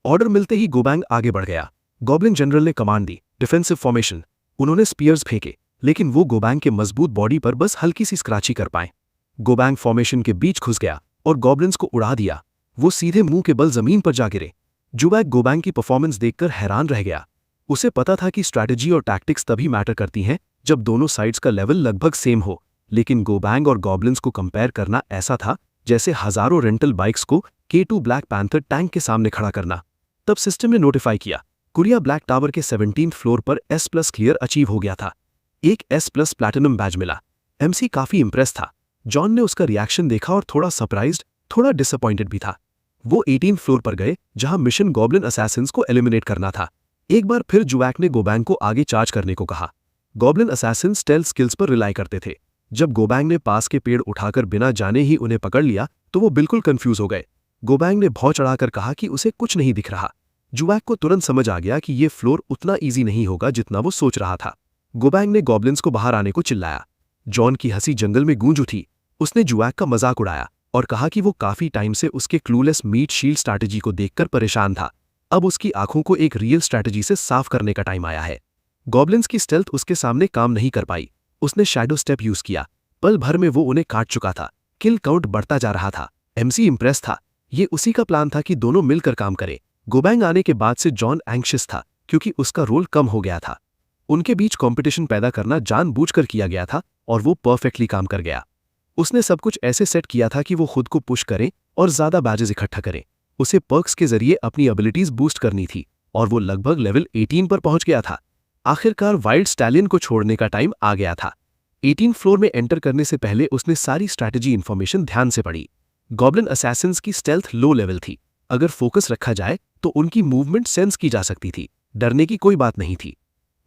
ऑर्डर मिलते ही गोबैंग आगे बढ़ गया। गॉब्लिन जनरल ने कमांड दी, डिफेंसिव फॉर्मेशन। उन्होंने स्पीयर्स फेंके, लेकिन वो गोबैंग के मजबूत बॉडी पर बस हल्की सी स्क्रैची कर पाए। गोबैंग फॉर्मेशन के बीच घुस गया और गॉब्लिन्स को उड़ा दिया। वो सीधे मुंह के बल जमीन पर जा गिरे। जुवैक गोबैंग की परफॉर्मेंस देखकर हैरान रह गया। उसे पता था कि स्ट्रैटेजी और टैक्टिक्स तभी मैटर करती हैं जब दोनों साइड्स का लेवल लगभग सेम हो, लेकिन गोबैंग और गॉब्लिन्स को कंपेयर करना ऐसा था जैसे हजारों रेंटल बाइक्स को K2 ब्लैक पैंथर टैंक के सामने खड़ा करना। तब सिस्टम ने नोटिफाई किया, कुरिया ब्लैक टावर के 17th फ्लोर पर S+ क्लियर अचीव हो गया था। एक S+ प्लैटिनम बैज मिला। MC काफी इंप्रेस था। जॉन ने उसका रिएक्शन देखा और थोड़ा सरप्राइज्ड, थोड़ा डिसअपॉइंटेड भी था। वो 18th फ्लोर पर गए जहां मिशन गॉब्लिन असैसिन्स को एलिमिनेट करना था। एक बार फिर जुवैक ने गोबैंग को आगे चार्ज करने को कहा। गॉब्लिन असैसिन स्टेल्थ स्किल्स पर रिलाई करते थे। जब गोबैंग ने पास के पेड़ उठाकर बिना जाने ही उन्हें पकड़ लिया तो वो बिल्कुल कंफ्यूज हो गए। गोबैंग ने भौं चढ़ाकर कहा कि उसे कुछ नहीं दिख रहा। जुवैक को तुरंत समझ आ गया कि ये फ्लोर उतना ईजी नहीं होगा जितना वो सोच रहा था। गोबैंग ने गॉब्लिन्स को बाहर आने को चिल्लाया। जॉन की हंसी जंगल में गूंज उठी। उसने जुवैक का मजाक उड़ाया और कहा कि वो काफी टाइम से उसके क्लूलेस मीट शील्ड स्ट्रैटेजी को देखकर परेशान था। अब उसकी आंखों को एक रियल स्ट्रैटेजी से साफ करने का टाइम आया है। गॉब्लिन्स की स्टेल्थ उसके सामने काम नहीं कर पाई। उसने शैडो स्टेप यूज किया। पल भर में वो उन्हें काट चुका था। किल काउंट बढ़ता जा रहा था। MC इंप्रेस था। ये उसी का प्लान था कि दोनों मिलकर काम करें। गोबैंग आने के बाद से जॉन एंग्शियस था क्योंकि उसका रोल कम हो गया था। उनके बीच कंपटीशन पैदा करना जानबूझकर किया गया था और वो परफेक्टली काम कर गया। उसने सब कुछ ऐसे सेट किया था कि वो खुद को पुश करे और ज्यादा बैजेस इकट्ठा करे। उसे पर्क्स के जरिए अपनी एबिलिटीज बूस्ट करनी थी और वो लगभग लेवल 18 पर पहुंच गया था। आखिरकार वाइल्ड स्टैलियन को छोड़ने का टाइम आ गया था। 18 फ्लोर में एंटर करने से पहले उसने सारी स्ट्रैटेजी इंफॉर्मेशन ध्यान से पढ़ी। गॉब्लिन असैसिन्स की स्टेल्थ लो लेवल थी। अगर फोकस रखा जाए तो उनकी मूवमेंट सेंस की जा सकती थी। डरने की कोई बात नहीं थी।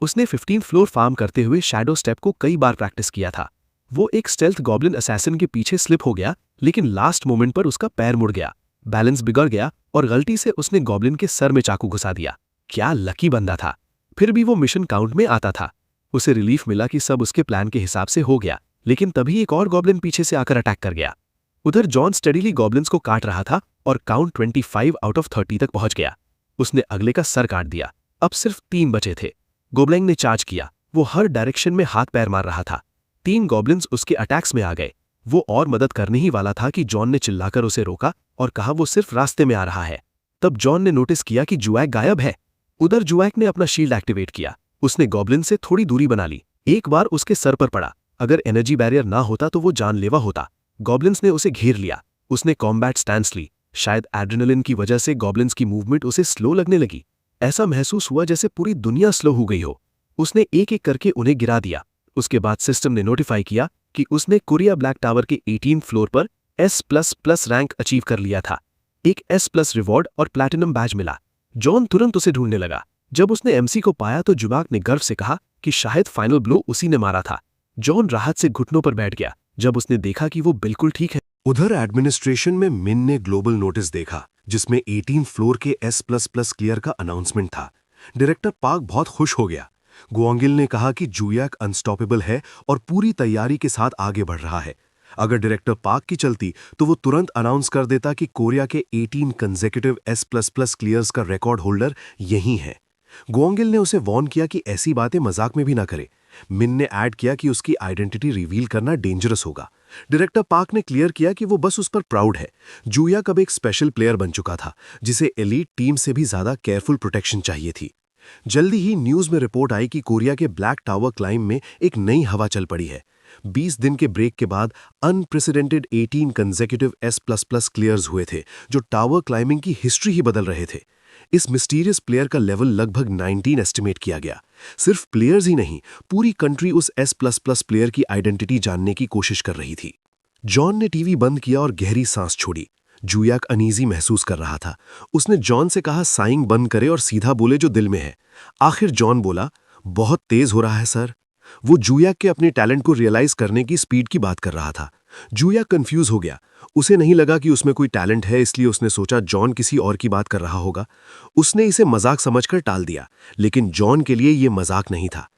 उसने 15th फ्लोर फार्म करते हुए शैडो स्टेप को कई बार प्रैक्टिस किया था। वो एक स्टेल्थ गॉब्लिन असैसिन के पीछे स्लिप हो गया, लेकिन लास्ट मोमेंट पर उसका पैर मुड़ गया, बैलेंस बिगड़ गया और गलती से उसने गॉब्लिन के सर में चाकू घुसा दिया। क्या लकी बंदा था। फिर भी वो मिशन काउंट में आता था। उसे रिलीफ मिला कि सब उसके प्लान के हिसाब से हो गया, लेकिन तभी एक और गॉब्लिन पीछे से आकर अटैक कर गया। उधर जॉन स्टडीली गॉब्लिन्स को काट रहा था और काउंट 25 आउट ऑफ 30 तक पहुंच गया। उसने अगले का सर काट दिया। अब सिर्फ 3 बचे थे। गोब्लैंग ने चार्ज किया। वो हर डायरेक्शन में हाथ पैर मार रहा था। 3 गॉब्लिन्स उसके अटैक्स में आ गए। वो और मदद करने ही वाला था कि जॉन ने चिल्लाकर उसे रोका और कहा वो सिर्फ रास्ते में आ रहा है। तब जॉन ने नोटिस किया कि जुवैक गायब है। उधर जुवैक ने अपना शील्ड एक्टिवेट किया। उसने गॉब्लिन से थोड़ी दूरी बना ली। एक बार उसके सर पर पड़ा। अगर एनर्जी बैरियर ना होता तो वो जानलेवा होता। गॉब्लिन्स ने उसे घेर लिया। उसने कॉम्बैट स्टैंस ली। शायद एड्रेनलिन की वजह से गॉब्लिन्स की मूवमेंट उसे स्लो लगने लगी। ऐसा महसूस हुआ जैसे पूरी दुनिया स्लो हो गई हो। उसने एक एक करके उन्हें गिरा दिया। उसके बाद सिस्टम ने नोटिफाई किया कि उसने कुरिया ब्लैक टावर के 18th फ्लोर पर S++ रैंक अचीव कर लिया था। एक S+ रिवॉर्ड और प्लैटिनम बैज मिला। जॉन तुरंत उसे ढूंढने लगा। जब उसने MC को पाया तो जुवैक ने गर्व से कहा कि शायद फाइनल ब्लो उसी ने मारा था। जॉन राहत से घुटनों पर बैठ गया जब उसने देखा कि वो बिल्कुल ठीक है। उधर एडमिनिस्ट्रेशन में मिन ने ग्लोबल नोटिस देखा जिसमें 18th फ्लोर के S++ क्लियर का अनाउंसमेंट था। डायरेक्टर पार्क बहुत खुश हो गया। गुआंगिल ने कहा कि जुवैक अनस्टॉपेबल है और पूरी तैयारी के साथ आगे बढ़ रहा है। अगर डायरेक्टर पार्क की चलती तो वो तुरंत अनाउंस कर देता कि कोरिया के 18 कंसेक्यूटिव S++ क्लियर्स का रिकॉर्ड होल्डर यही है। गोंगिल ने उसे वार्न किया कि ऐसी बातें मजाक में भी ना करे। मिन ने ऐड किया कि उसकी आइडेंटिटी रिवील करना डेंजरस होगा। डायरेक्टर पार्क ने क्लियर किया कि वो बस उस पर प्राउड है। जूयाक अब एक स्पेशल प्लेयर बन चुका था जिसे एलीट टीम से भी ज्यादा केयरफुल प्रोटेक्शन चाहिए थी। जल्दी ही न्यूज में रिपोर्ट आई कि कोरिया के ब्लैक टावर क्लाइंब में एक नई हवा चल पड़ी है। 20 दिन के ब्रेक के बाद अनप्रेसिडेंटेड 18 कंसेक्यूटिव S++ क्लियर्स हुए थे जो टावर क्लाइंबिंग की हिस्ट्री ही बदल रहे थे। इस मिस्टीरियस प्लेयर का लेवल लगभग 19 एस्टिमेट किया गया। सिर्फ प्लेयर्स ही नहीं, पूरी कंट्री उस S++ प्लेयर की आइडेंटिटी जानने की कोशिश कर रही थी। जॉन ने टीवी बंद किया और गहरी सांस छोड़ी। जूयाक अनईजी महसूस कर रहा था। उसने जॉन से कहा साइंग बंद करे और सीधा बोले जो दिल में है। आखिर जॉन बोला, बहुत तेज हो रहा है सर। वो जूयाक के अपने टैलेंट को रियलाइज करने की स्पीड की बात कर रहा था। जूयाक कंफ्यूज हो गया। उसे नहीं लगा कि उसमें कोई टैलेंट है, इसलिए उसने सोचा जॉन किसी और की बात कर रहा होगा। उसने इसे मजाक समझकर टाल दिया, लेकिन जॉन के लिए ये मजाक नहीं था।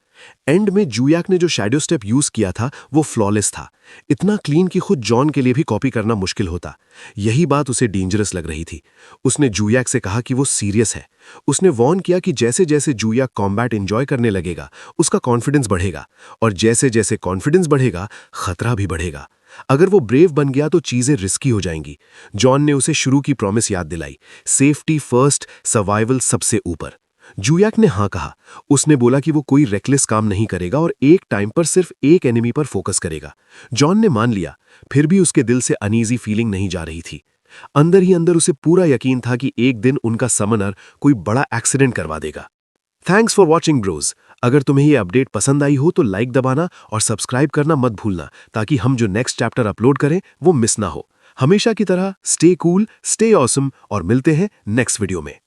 एंड में जूयाक ने जो शैडो स्टेप यूज किया था वो फ्लॉलेस था, इतना क्लीन कि खुद जॉन के लिए भी कॉपी करना मुश्किल होता। यही बात उसे डेंजरस लग रही थी। उसने जूयाक से कहा कि वो सीरियस है। उसने वॉर्न किया कि जैसे जैसे जूयाक कॉम्बैट एंजॉय करने लगेगा उसका कॉन्फिडेंस बढ़ेगा, और जैसे जैसे कॉन्फिडेंस बढ़ेगा खतरा भी बढ़ेगा। अगर वो ब्रेव बन गया तो चीजें रिस्की हो जाएंगी। जॉन ने उसे शुरू की प्रॉमिस याद दिलाई, सेफ्टी फर्स्ट, सर्वाइवल सबसे ऊपर। जूयाक ने हाँ कहा। उसने बोला कि वो कोई रेकलेस काम नहीं करेगा और एक टाइम पर सिर्फ एक एनिमी पर फोकस करेगा। जॉन ने मान लिया, फिर भी उसके दिल से अनईजी फीलिंग नहीं जा रही थी। अंदर ही अंदर उसे पूरा यकीन था कि एक दिन उनका समनर कोई बड़ा एक्सीडेंट करवा देगा। Thanks for watching bros. अगर तुम्हें ये अपडेट पसंद आई हो तो लाइक दबाना और सब्सक्राइब करना मत भूलना, ताकि हम जो नेक्स्ट चैप्टर अपलोड करें वो मिस ना हो। हमेशा की तरह स्टे कूल, स्टे ऑसम और मिलते हैं नेक्स्ट वीडियो में।